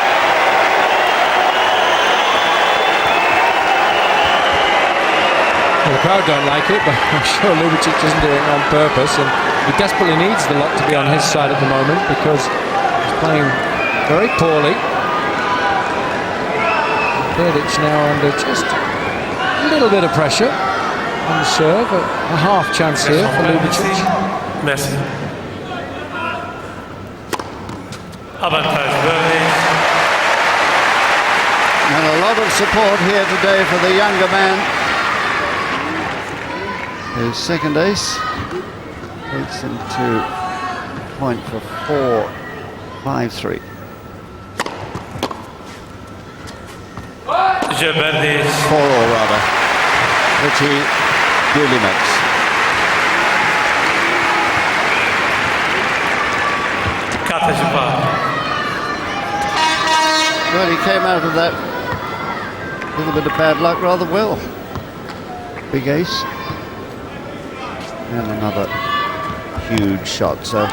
Well, the crowd don't like it, but I'm sure Ljubičić isn't doing it on purpose, and he desperately needs the lot to be on his side at the moment because he's playing very poorly. Berdych now under just a little bit of pressure on the serve. A half chance here for Ljubičić. Merci. Avantage Berdych. And a lot of support here today for the younger man. His second ace takes him to point for 4-5-3. Berdych. 4-all rather, which he duly makes. Well, he came out of that little bit of bad luck rather well. Big ace. And another huge shot, so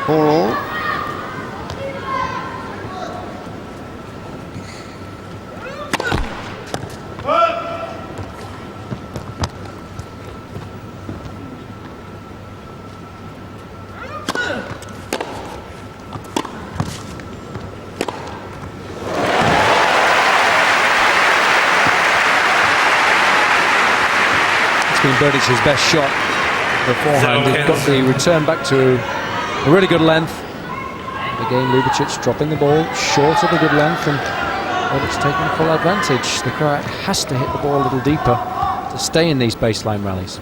4-all. Berdych's best shot beforehand. He's got the return back to a really good length. Again, Ljubičić dropping the ball short of a good length, and Berdych taking full advantage. The crowd has to hit the ball a little deeper to stay in these baseline rallies.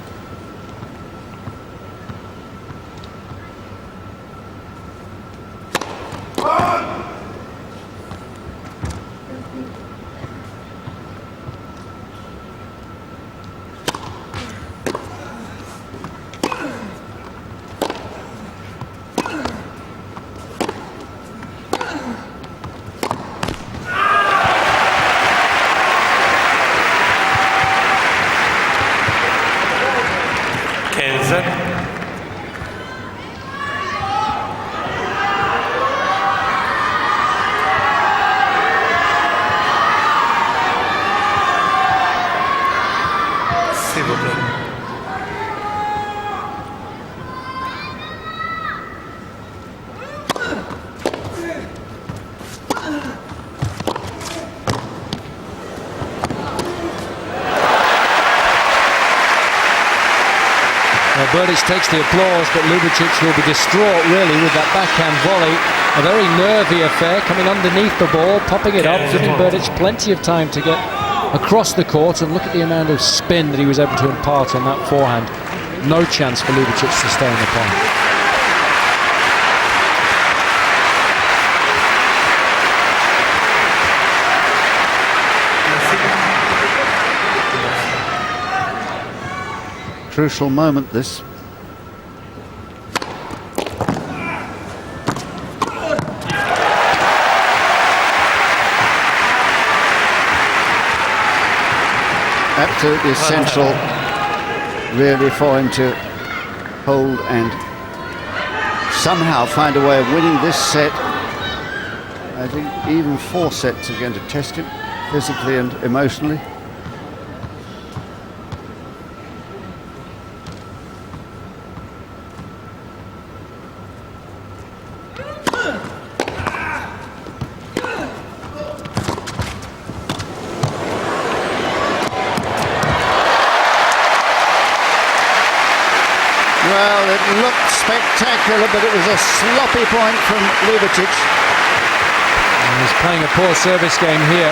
Berdych takes the applause, but Ljubičić will be distraught really with that backhand volley. A very nervy affair, coming underneath the ball, popping it up, giving Berdych plenty of time to get across the court, and look at the amount of spin that he was able to impart on that forehand. No chance for Ljubičić to stay in the point. Crucial moment, this. Absolutely essential, really, for him to hold and somehow find a way of winning this set. I think even 4 sets are going to test him physically and emotionally. Well, it looked spectacular, but it was a sloppy point from Ljubičić. He's playing a poor service game here.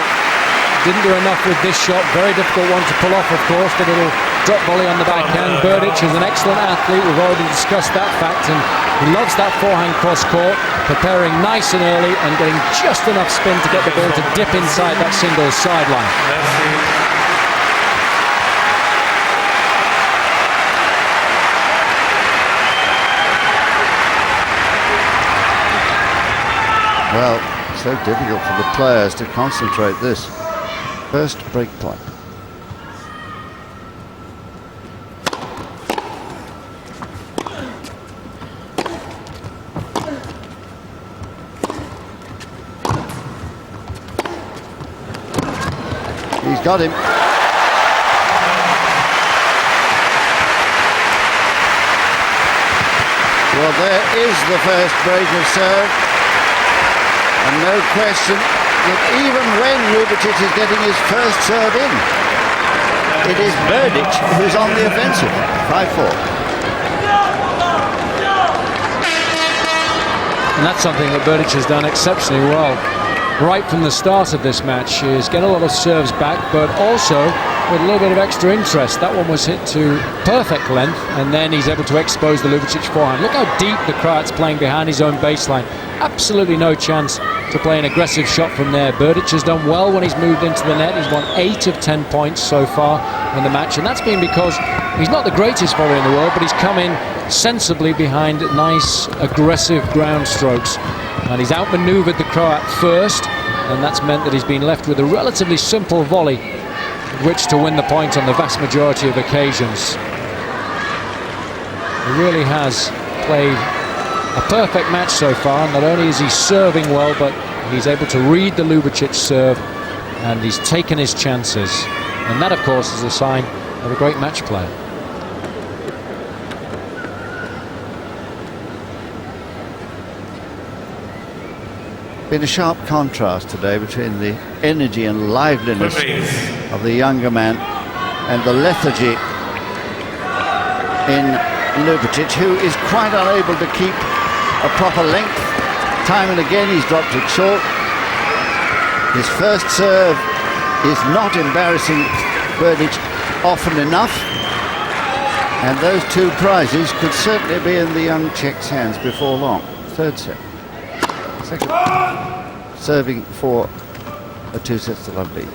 Didn't do enough with this shot. Very difficult one to pull off, of course. The little drop volley on the backhand. Berdych is an excellent athlete. We've already discussed that fact, and he loves that forehand cross court, preparing nice and early and getting just enough spin to get the ball to dip inside that singles sideline. Well, so difficult for the players to concentrate this. First break point. He's got him. Well, there is the first break of serve. And no question that even when Ljubičić is getting his first serve in, it is Berdych who's on the offensive. 5-4. And that's something that Berdych has done exceptionally well. Right from the start of this match is get a lot of serves back, but also with a little bit of extra interest. That one was hit to perfect length, and then he's able to expose the Ljubičić forehand. Look how deep the Croat's playing behind his own baseline. Absolutely no chance to play an aggressive shot from there. Berdych has done well when he's moved into the net. He's won 8 of 10 points so far in the match, and that's been because he's not the greatest volley in the world, but he's come in sensibly behind nice, aggressive ground strokes. And he's outmaneuvered the Croat first, and that's meant that he's been left with a relatively simple volley with which to win the point on the vast majority of occasions. He really has played a perfect match so far. Not only is he serving well, but he's able to read the Ljubičić serve, and he's taken his chances. And that, of course, is a sign of a great match player. Been a sharp contrast today between the energy and liveliness of the younger man and the lethargy in Ljubičić, who is quite unable to keep a proper length. Time and again he's dropped it short. His first serve is not embarrassing Berdych often enough, and those 2 prizes could certainly be in the young Czech's hands before long. Third set. Second. Serving for a 2-sets-to-love lead.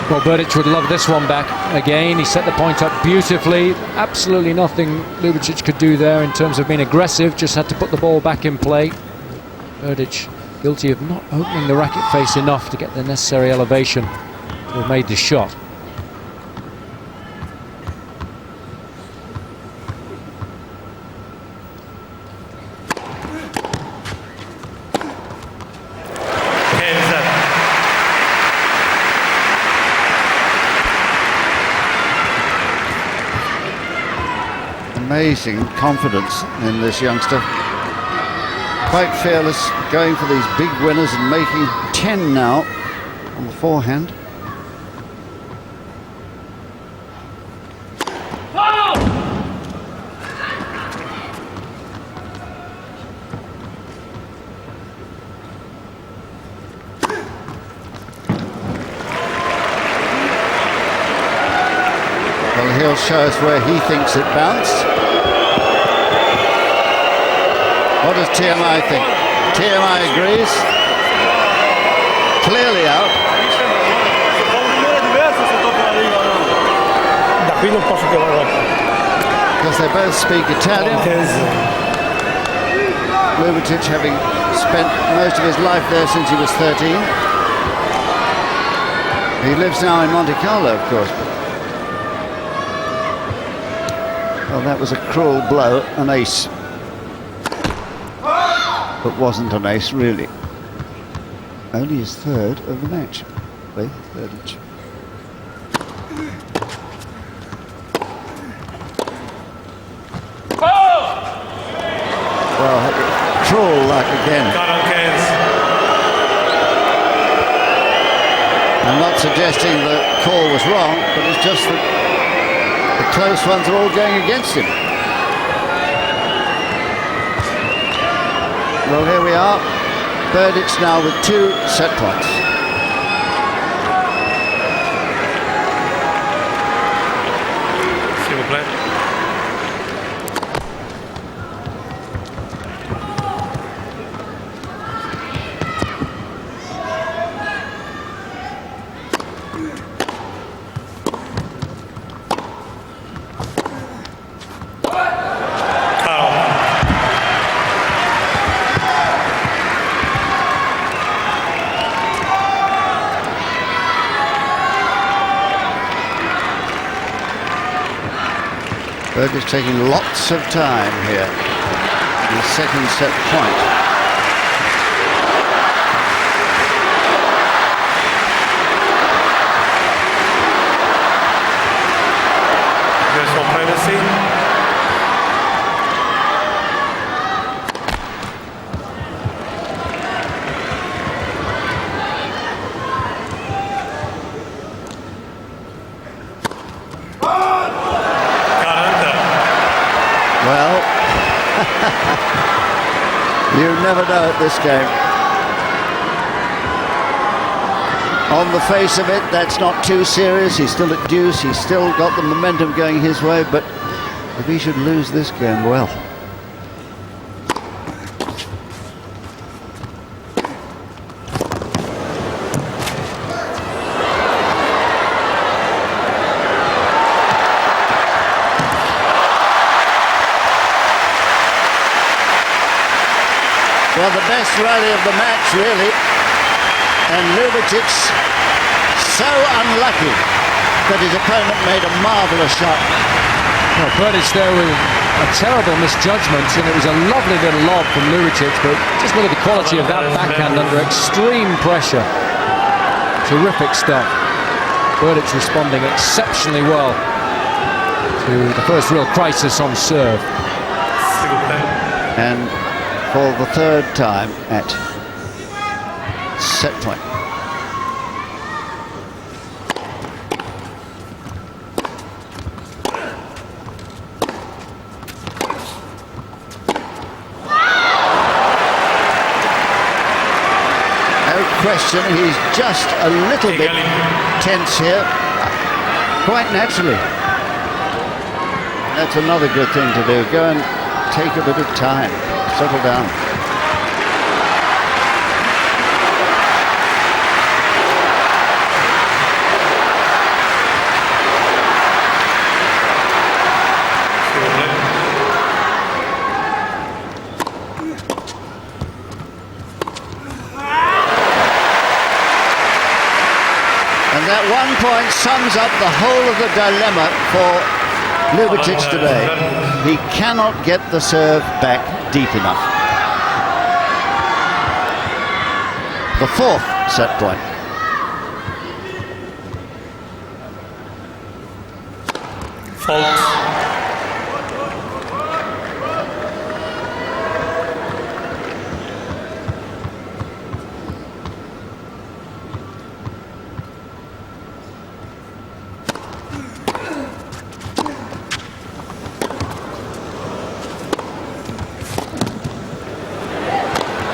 Well, Berdych would love this one back again. He set the point up beautifully. Absolutely nothing Ljubičić could do there in terms of being aggressive. Just had to put the ball back in play. Berdych guilty of not opening the racket face enough to get the necessary elevation to have made the shot. Amazing confidence in this youngster. Quite fearless, going for these big winners and making 10 now on the forehand. Well, he'll show us where he thinks it bounced. What does TMI think? TMI agrees. Clearly out. Because they both speak Italian. Ljubičić having spent most of his life there since he was 13. He lives now in Monte Carlo, of course. Well, that was a cruel blow, an ace. But wasn't an ace, really. Only his third of the match. Third match. Well, cruel luck again. I'm not suggesting the call was wrong, but it's just that the close ones are all going against him. Well, here we are. Berdych now with 2 set points. Berdych taking lots of time here. The second set point. There's some privacy. Well, you never know at this game. On the face of it, that's not too serious. He's still at deuce. He's still got the momentum going his way, but if he should lose this game, well. Well, the best rally of the match, really. And Ljubičić so unlucky that his opponent made a marvellous shot. Well, Berdych there with a terrible misjudgment, and it was a lovely little lob from Ljubičić, but just look at the quality of that backhand under extreme pressure. Terrific stuff. Berdych responding exceptionally well to the first real crisis on serve. And for the third time at set point. No question, he's just a little bit tense here, quite naturally. That's another good thing to do. Go and take a bit of time. Settle down. And that 1 point sums up the whole of the dilemma for Ljubičić today. He cannot get the serve back deep enough. The fourth set point. Fault.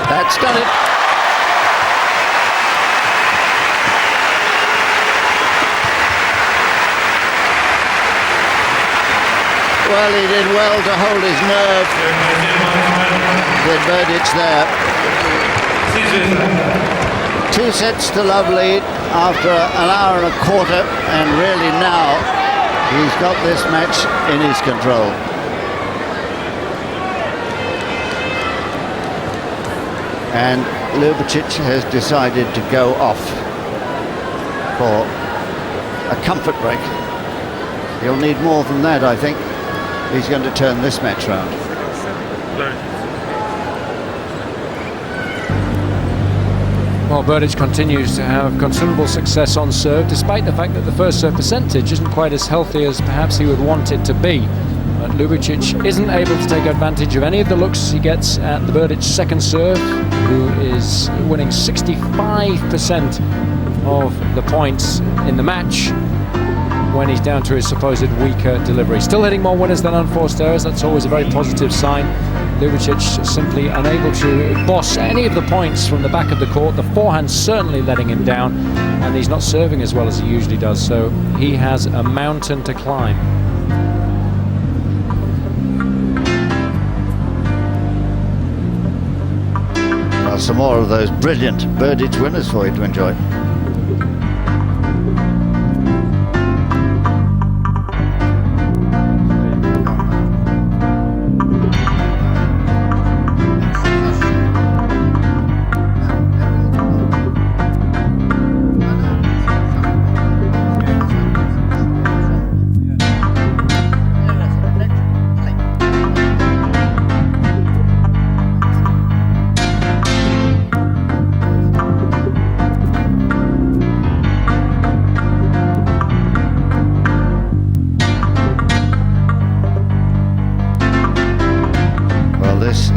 That's done it. Well, he did well to hold his nerve with Berdych there. 2 sets to love lead after an hour and a quarter, and really now he's got this match in his control. And Ljubičić has decided to go off for a comfort break. He'll need more than that, I think. He's going to turn this match round. Well, Berdych continues to have considerable success on serve, despite the fact that the first serve percentage isn't quite as healthy as perhaps he would want it to be. But Ljubičić isn't able to take advantage of any of the looks he gets at the Berdych second serve, who is winning 65% of the points in the match when he's down to his supposed weaker delivery. Still hitting more winners than unforced errors. That's always a very positive sign. Ljubičić simply unable to boss any of the points from the back of the court. The forehand certainly letting him down, and he's not serving as well as he usually does, so he has a mountain to climb. Well, some more of those brilliant Berdych winners for you to enjoy.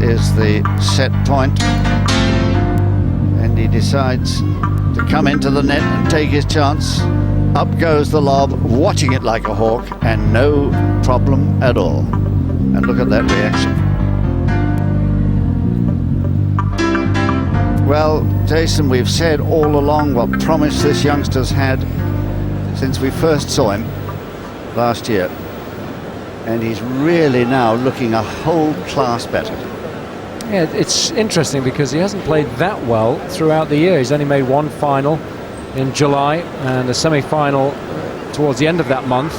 is the set point, and he decides to come into the net and take his chance. Up goes the lob, watching it like a hawk, and no problem at all. And look at that reaction. Well, Jason, we've said all along what promise this youngster's had since we first saw him last year. And he's really now looking a whole class better. Yeah, it's interesting because he hasn't played that well throughout the year. He's only made one final in July and a semi-final towards the end of that month.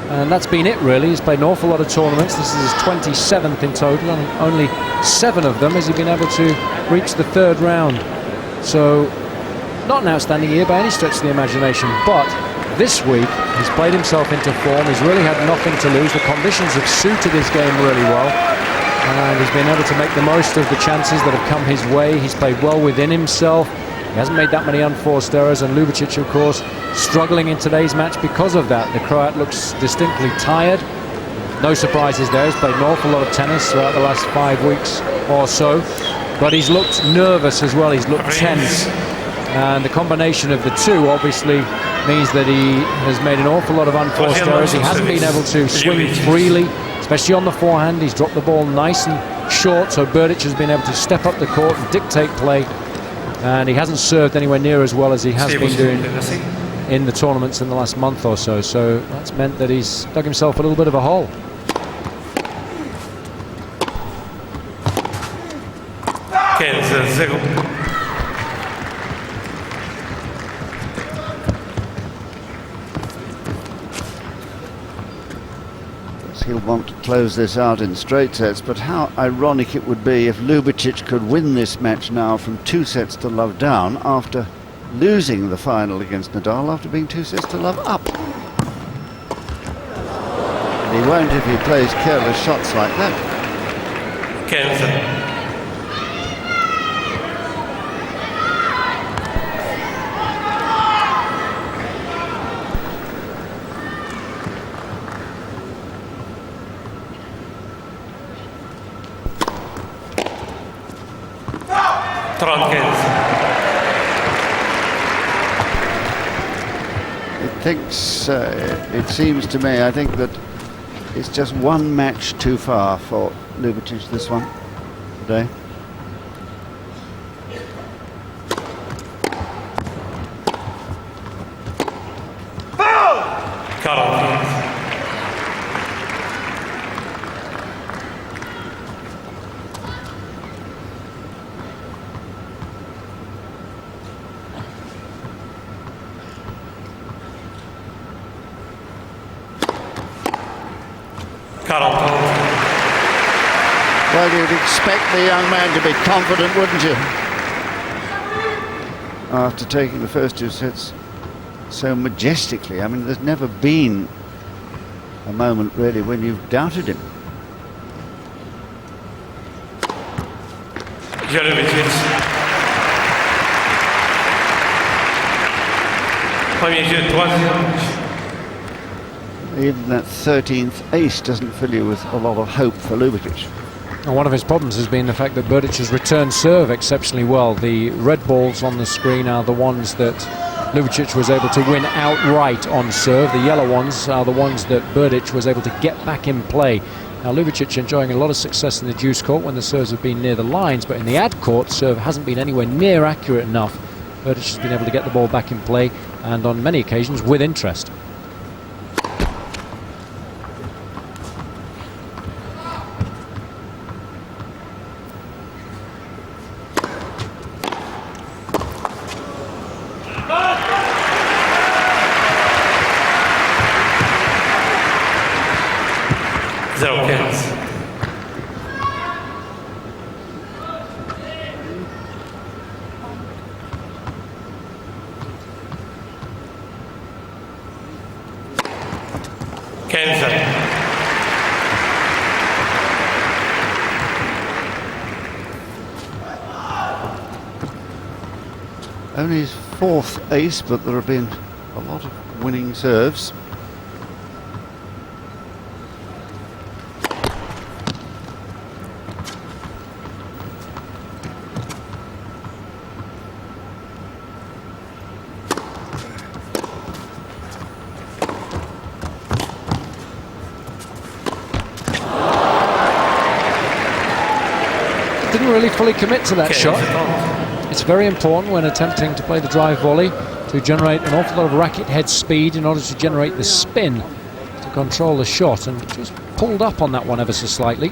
And that's been it, really. He's played an awful lot of tournaments. This is his 27th in total, and only 7 of them has he been able to reach the 3rd round. So, not an outstanding year by any stretch of the imagination, but this week he's played himself into form. He's really had nothing to lose. The conditions have suited his game really well, and he's been able to make the most of the chances that have come his way. He's played well within himself. He hasn't made that many unforced errors, and Ljubičić, of course, struggling in today's match because of that. The Croat looks distinctly tired. No surprises there. He's played an awful lot of tennis throughout the last 5 weeks or so, but he's looked nervous as well. He's looked tense, and the combination of the two obviously means that he has made an awful lot of unforced errors. He hasn't been able to swing freely, especially on the forehand. He's dropped the ball nice and short, so Berdych has been able to step up the court and dictate play. And he hasn't served anywhere near as well as he has been doing in the tournaments in the last month or so. So that's meant that he's dug himself a little bit of a hole. He'll want to close this out in straight sets, but how ironic it would be if Ljubičić could win this match now from 2 sets to love down after losing the final against Nadal after being 2 sets to love up. And he won't if he plays careless shots like that. Cancel. It seems to me, I think that it's just one match too far for Ljubičić, this one, today. Well, you'd expect the young man to be confident, wouldn't you? After taking the first 2 sets so majestically. I mean, there's never been a moment, really, when you've doubted him. Ljubičić. Even that 13th ace doesn't fill you with a lot of hope for Ljubičić. And one of his problems has been the fact that Berdych has returned serve exceptionally well. The red balls on the screen are the ones that Ljubičić was able to win outright on serve. The yellow ones are the ones that Berdych was able to get back in play. Now Ljubičić enjoying a lot of success in the deuce court when the serves have been near the lines, but in the ad court, serve hasn't been anywhere near accurate enough. Berdych has been able to get the ball back in play, and on many occasions with interest. Only his 4th ace, but there have been a lot of winning serves. didn't really fully commit to that Okay, shot. c'est It's very important when attempting to play the drive volley to generate an awful lot of racket head speed in order to generate the spin to control the shot, and just pulled up on that one ever so slightly.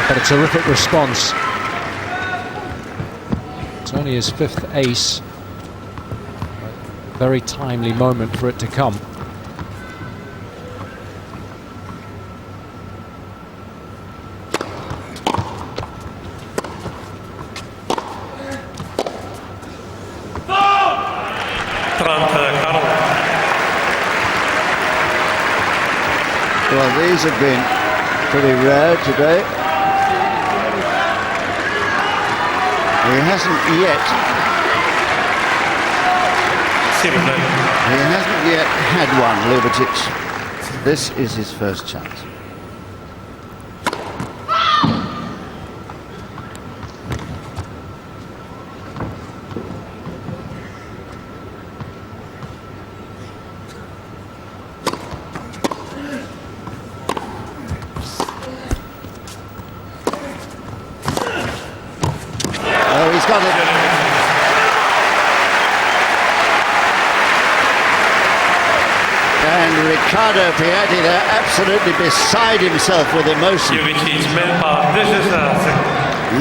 But a terrific response. It's only his 5th ace. Very timely moment for it to come. Well, these have been pretty rare today. He hasn't yet had one, Ljubičić. This is his first chance. Oh, he's got it. And Riccardo Piatti there, absolutely beside himself with emotion.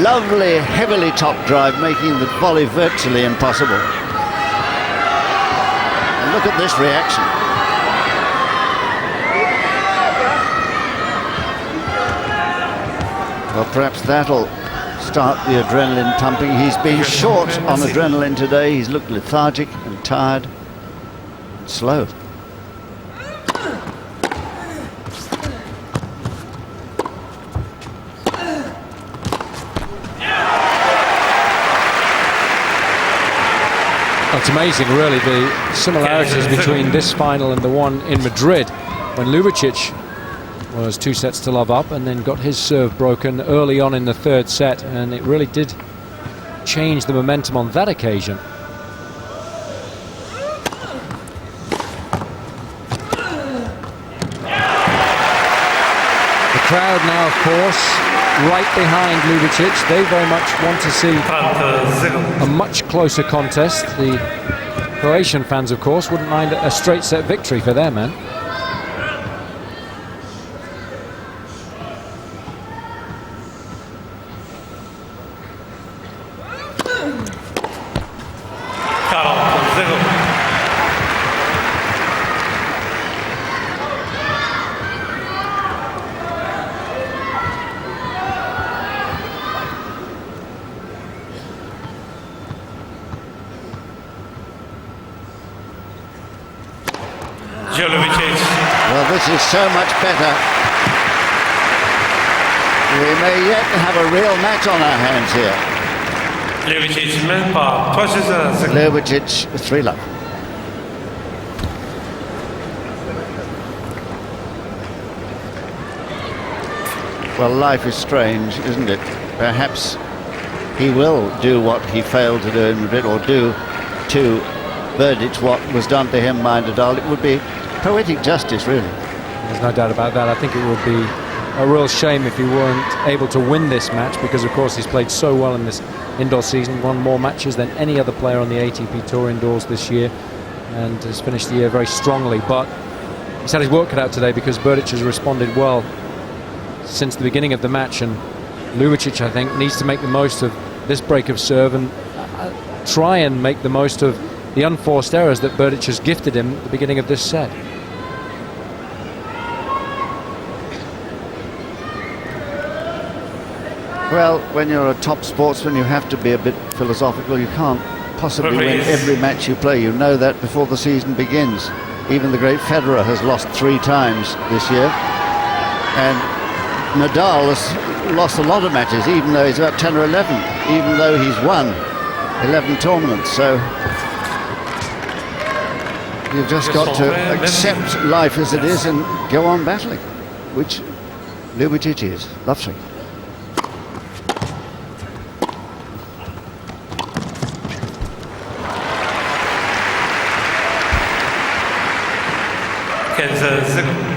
Lovely, heavily top drive, making the volley virtually impossible. And look at this reaction. Well, perhaps that'll start the adrenaline pumping. He's been short on adrenaline today. He's looked lethargic and tired and slow. It's amazing, really, the similarities between this final and the one in Madrid, when Ljubičić was 2 sets to love up and then got his serve broken early on in the 3rd set, and it really did change the momentum on that occasion. The crowd now, of course, right behind Ljubičić. They very much want to see a much closer contest. The Croatian fans, of course, wouldn't mind a straight set victory for their man. Well, this is so much better. We may yet have a real match on our hands here. Ljubičić, 3-love. Well, life is strange, isn't it? Perhaps he will do what he failed to do in Madrid, or do to Berdych what was done to him by Nadal. It would be poetic justice, really. There's no doubt about that. I think it would be a real shame if he weren't able to win this match, because of course he's played so well in this indoor season, won more matches than any other player on the ATP Tour indoors this year, and has finished the year very strongly. But he's had his work cut out today, because Berdych has responded well since the beginning of the match, and Ljubičić, I think, needs to make the most of this break of serve and try and make the most of the unforced errors that Berdych has gifted him at the beginning of this set. Well, when you're a top sportsman, you have to be a bit philosophical. You can't possibly win every match you play. You know that before the season begins. Even the great Federer has lost 3 times this year. And Nadal has lost a lot of matches, even though he's about 10 or 11, even though he's won 11 tournaments. So you've just got to accept life as it is and go on battling, which Ljubičić is. Lovely. 15-0.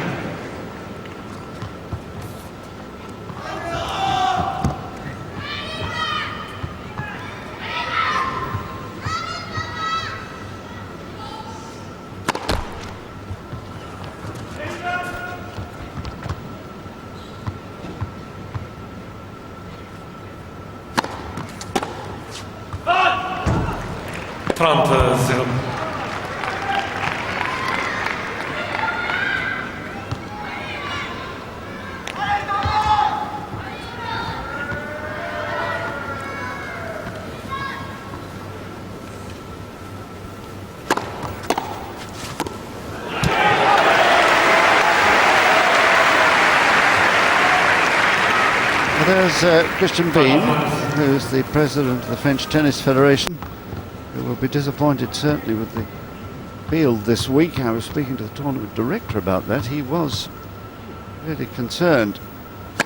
There's Christian Bean, who's the president of the French Tennis Federation, who will be disappointed certainly with the field this week. I was speaking to the tournament director about that. He was really concerned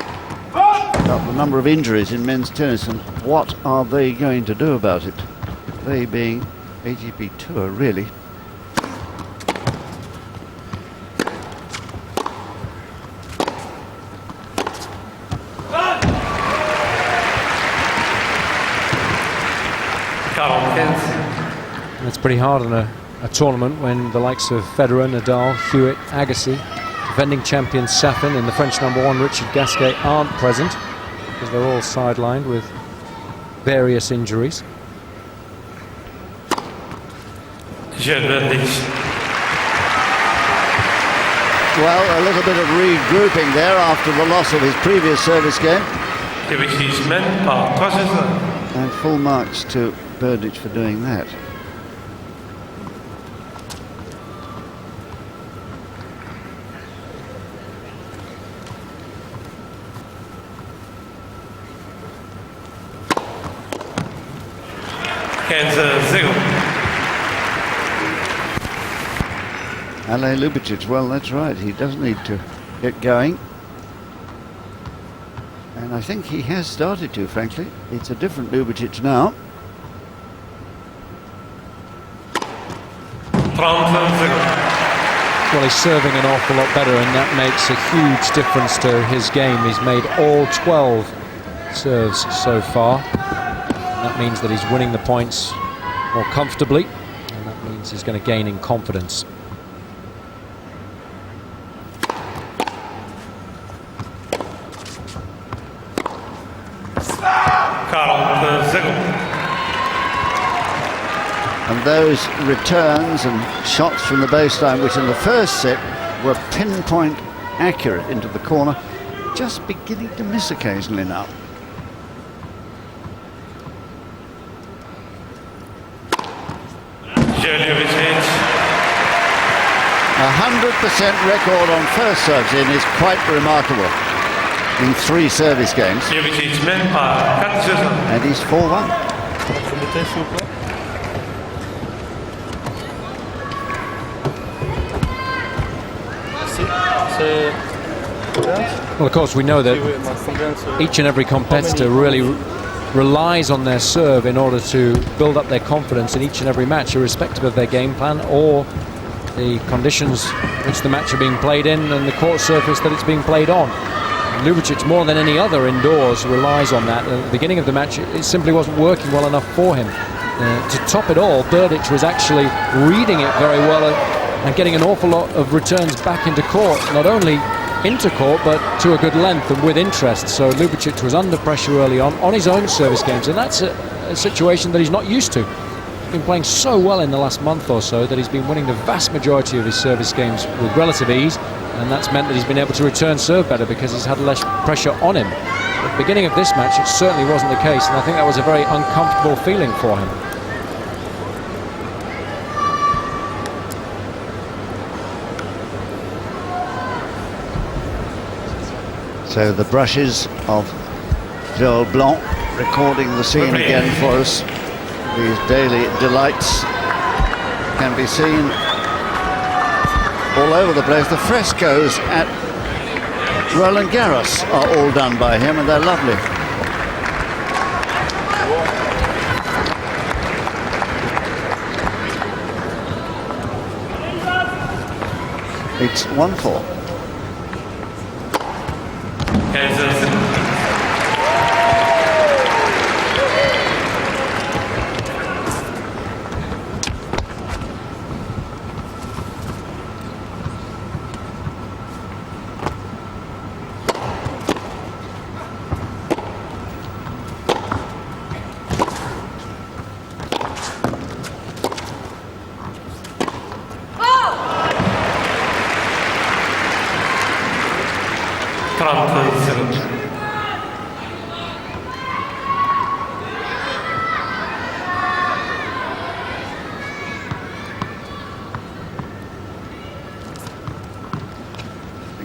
about the number of injuries in men's tennis and what are they going to do about it. They being ATP Tour, really. It's pretty hard in a tournament when the likes of Federer, Nadal, Hewitt, Agassi, defending champion Safin and the French #1 Richard Gasquet aren't present because they're all sidelined with various injuries. Berdych. Well, a little bit of regrouping there after the loss of his previous service game. Ljubičić men par 3-0. And full marks to Berdych for doing that. Alain Ljubičić, well, that's right, he does need to get going. And I think he has started to, frankly. It's a different Ljubičić now. Well, he's serving an awful lot better, and that makes a huge difference to his game. He's made all 12 serves so far. And that means that he's winning the points more comfortably, and that means he's going to gain in confidence. And those returns and shots from the baseline, which in the first set were pinpoint accurate into the corner, just beginning to miss occasionally now. Ljubičić. 100% record on first serves in is quite remarkable in 3 service games. Ljubičić men par 4-0. And he's 4-1. Well, of course, we know that each and every competitor really relies on their serve in order to build up their confidence in each and every match, irrespective of their game plan or the conditions which the match are being played in and the court surface that it's being played on. Ljubičić, more than any other indoors, relies on that. At the beginning of the match, it simply wasn't working well enough for him. To top it all, Berdych was actually reading it very well and getting an awful lot of returns back into court, not only into court but to a good length and with interest. So Ljubičić was under pressure early on his own service games, and that's a situation that he's not used to. He's been playing so well in the last month or so that he's been winning the vast majority of his service games with relative ease, and that's meant that he's been able to return serve better because he's had less pressure on him. At the beginning of this match it certainly wasn't the case, and I think that was a very uncomfortable feeling for him. So the brushes of Joel Blanc recording the scene again for us. These daily delights can be seen all over the place. The frescoes at Roland Garros are all done by him, and they're lovely. It's 1-4. 15-0.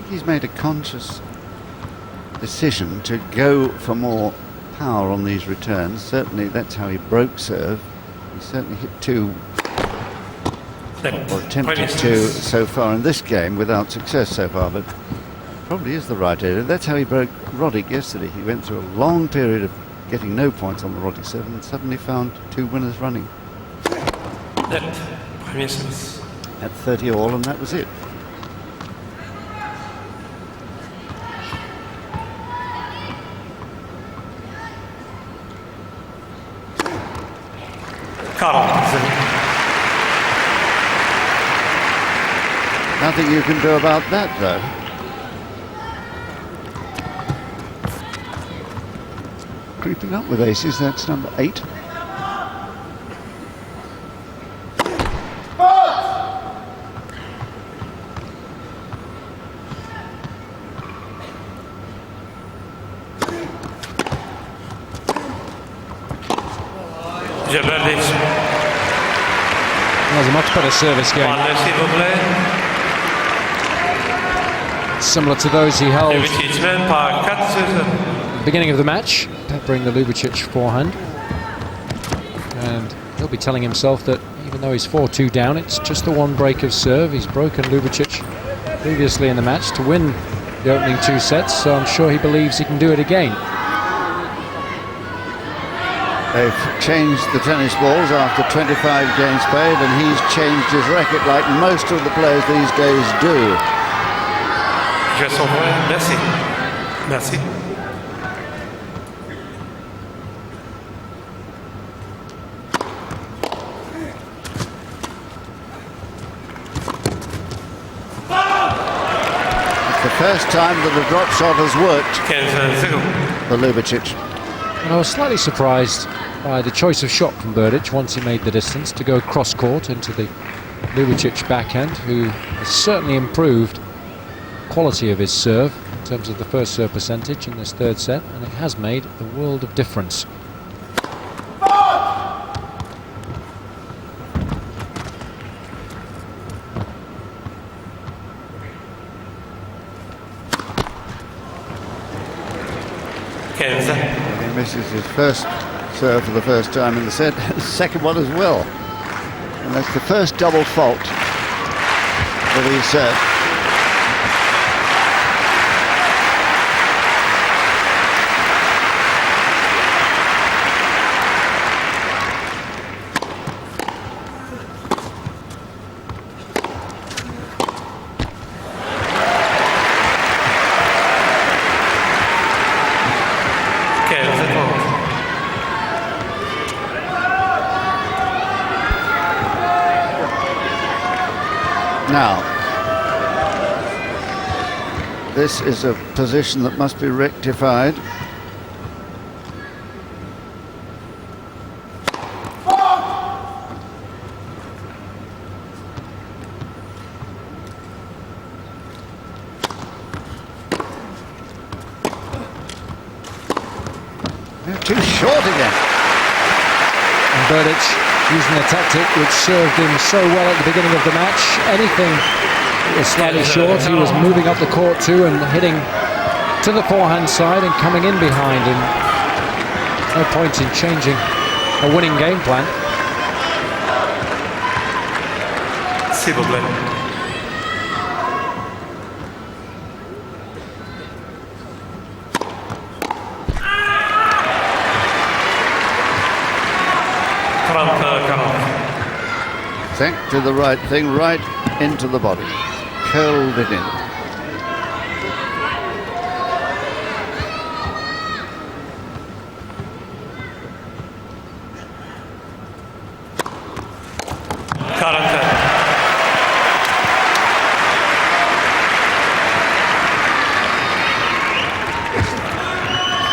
He's made a conscious decision to go for more power on these returns. Certainly that's how he broke serve. He certainly hit 2 or attempted to so far in this game without success so far, but probably is the right area. That's how he broke Berdych yesterday. He went through a long period of getting no points on the Berdych serve and suddenly found 2 winners running. At 30 all, and that was it. Nothing you can do about that, though. Creeping up with aces, that's number 8. Berdych. That was a much better service game. Similar to those he held at the beginning of the match, peppering the Ljubičić forehand. And he'll be telling himself that even though he's 4-2 down, it's just the one break of serve. He's broken Ljubičić previously in the match to win the opening 2 sets, so I'm sure he believes he can do it again. They've changed the tennis balls after 25 games played, and he's changed his racket like most of the players these days do. Merci. Merci. It's the first time that a drop shot has worked 15-0. for Ljubičić. And I was slightly surprised by the choice of shot from Berdych once he made the distance to go cross-court into the Ljubičić backhand, who has certainly improved quality of his serve in terms of the first serve percentage in this 3rd set, and it has made a world of difference. He misses his first serve for the first time in the set, the second one as well. And that's the first double fault that he's served. Now, this is a position that must be rectified. They're too short again. And Berdych using a tactic which served him so well at the beginning of the match. Anything that was slightly short, he was moving up the court too and hitting to the forehand side and coming in behind, and no point in changing a winning game plan. S'il vous plaît. Think to the right thing, right into the body. curled it in.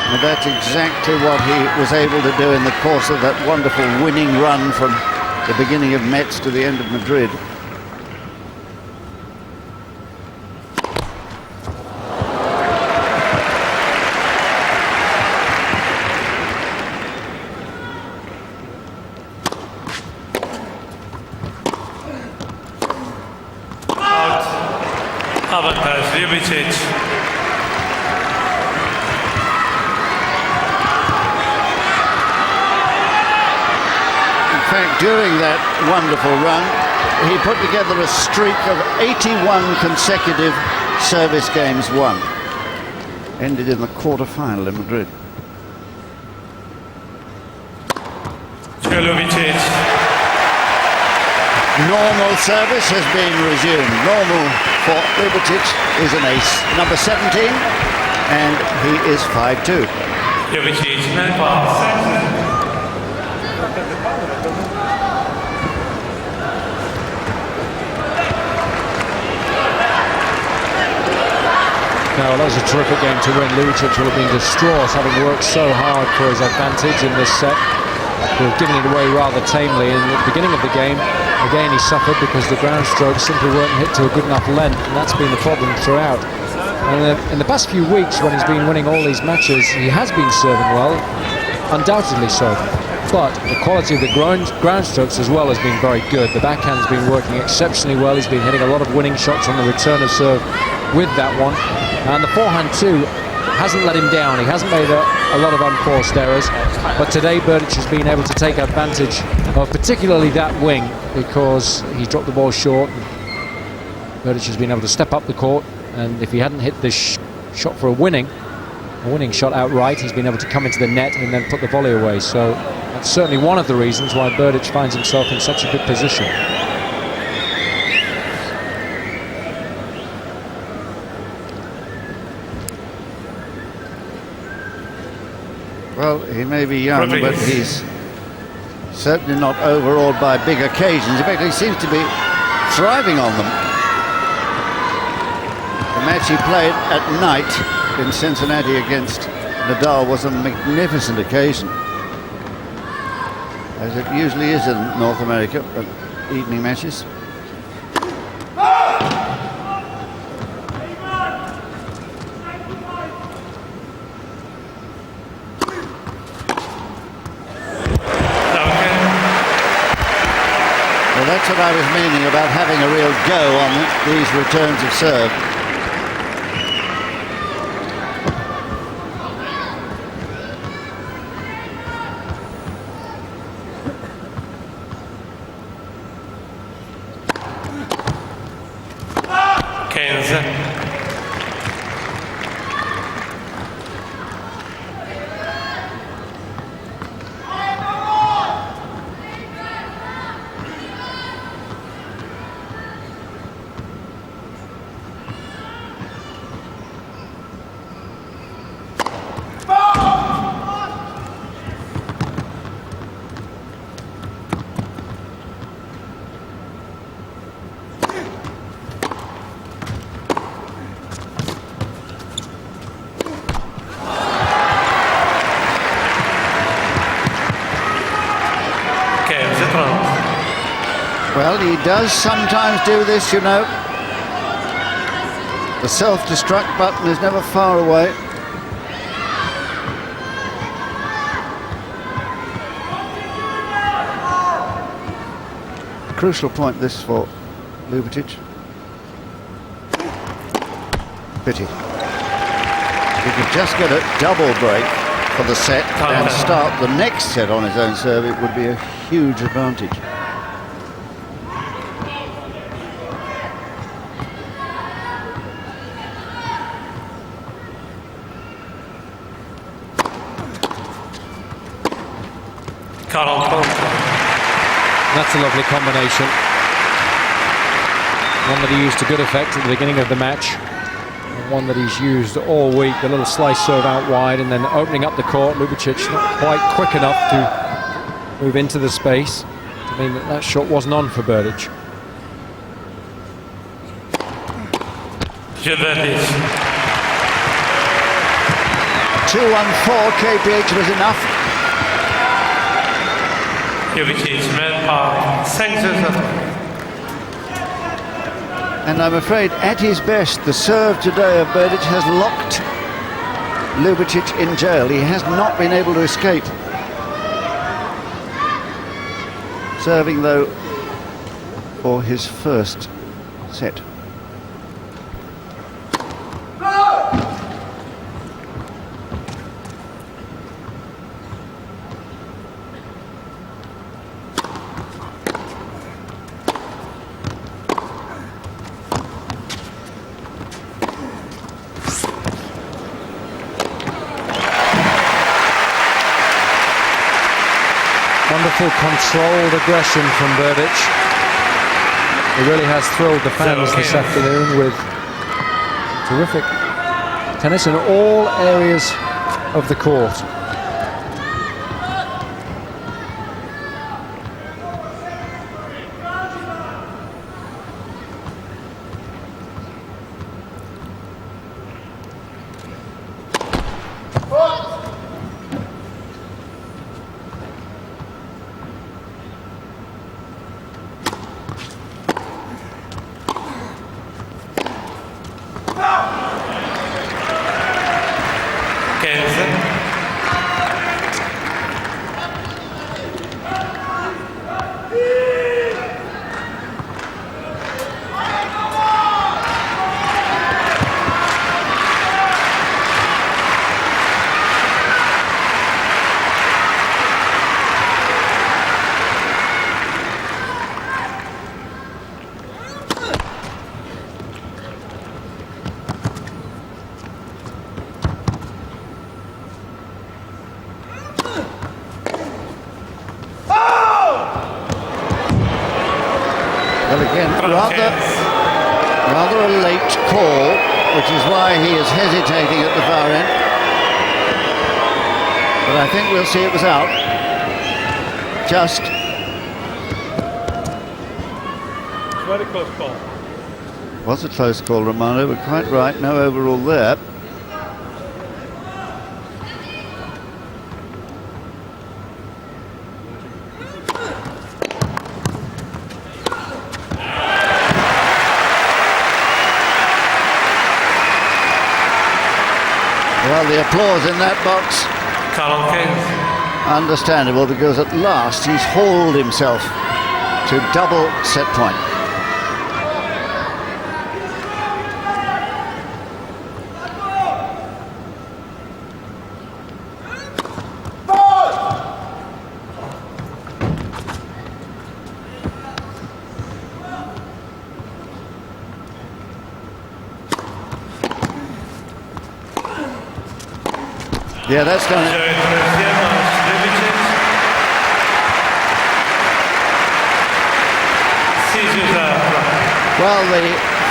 And that's exactly what he was able to do in the course of that wonderful winning run from the beginning of Metz to the end of Madrid. Avantage, Ljubičić. In fact, during that wonderful run, he put together a streak of 81 consecutive service games won. Ended in the quarter-final in Madrid. Ljubičić. Normal service has been resumed. Normal for Ljubičić is an ace. Number 17, and he is 5-2. Ljubičić, net pass. Now, that was a terrific game to win. Ljubičić will have been distraught, having worked so hard for his advantage in this set. He was giving it away rather tamely. In the beginning of the game, again, he suffered because the ground strokes simply weren't hit to a good enough length, and that's been the problem throughout. And in the past few weeks, when he's been winning all these matches, he has been serving well, undoubtedly so. But the quality of the ground strokes as well has been very good. The backhand's been working exceptionally well. He's been hitting a lot of winning shots on the return of serve with that one. And the forehand too hasn't let him down. He hasn't made a lot of unforced errors. But today Berdych has been able to take advantage of particularly that wing, because he dropped the ball short. Berdych has been able to step up the court, and if he hadn't hit this shot for a winning shot outright, he's been able to come into the net and then put the volley away. So that's certainly one of the reasons why Berdych finds himself in such a good position. Well, he may be young, but he's certainly not overawed by big occasions. In fact, he seems to be thriving on them. The match he played at night in Cincinnati against Nadal was a magnificent occasion, as it usually is in North America at evening matches. Well, that's what I was meaning about having a real go on these returns of serve. Well, he does sometimes do this, you know. The self-destruct button is never far away. Crucial point this for Ljubičić. Pity. He could just get a double break for the set and start the next set on his own serve. It would be a huge advantage. That's a lovely combination. One that he used to good effect at the beginning of the match. And one that he's used all week. The little slice serve out wide and then opening up the court. Ljubičić not quite quick enough to move into the space to mean that that shot wasn't on for Berdych. Berdych. 2-1-4, KPH was enough. Ljubičić met par 5-7. And I'm afraid at his best, the serve today of Berdych has locked Ljubičić in jail. He has not been able to escape. Serving though for his first set. Wonderful controlled aggression from Berdych. He really has thrilled the fans this afternoon with terrific tennis in all areas of the court. Well, again, rather a late call, which is why he is hesitating at the far end. But I think we'll see it was out. Just. Very close call. Was a close call, Romano, but quite right. No overall there. Well, the applause in that box, understandable, because at last he's hauled himself to double set point. Yeah, that's done it. Well, the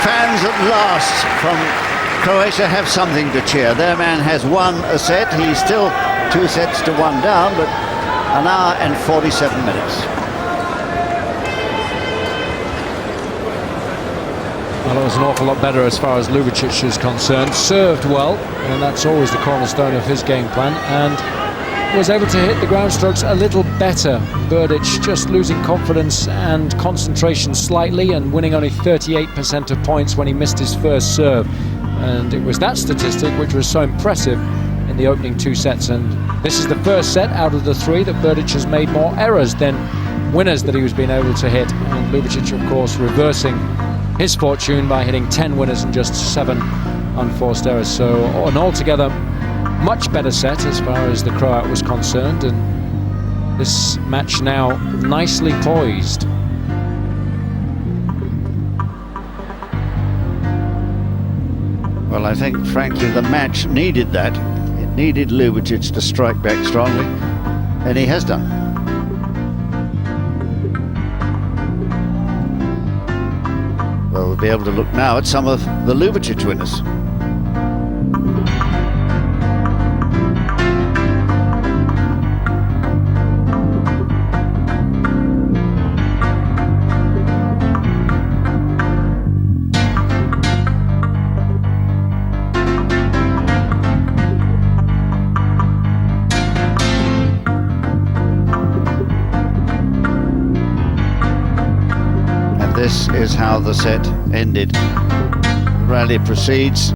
fans at last from Croatia have something to cheer. Their man has won a set. He's still 2 sets to 1 down, but an hour and 47 minutes. Well, it was an awful lot better as far as Ljubičić is concerned. Served well, and that's always the cornerstone of his game plan, and was able to hit the ground strokes a little better. Berdych just losing confidence and concentration slightly and winning only 38% of points when he missed his first serve. And it was that statistic which was so impressive in the opening 2 sets. And this is the first set out of the 3 that Berdych has made more errors than winners that he was being able to hit. And Ljubičić, of course, reversing his fortune by hitting 10 winners and just 7 unforced errors. So an altogether much better set as far as the Croat was concerned, and this match now nicely poised. Well, I think, frankly, the match needed that. It needed Ljubičić to strike back strongly, and he has done. Well, We'll be able to look now at some of the Ljubičić winners. This is how the set ended. The rally proceeds.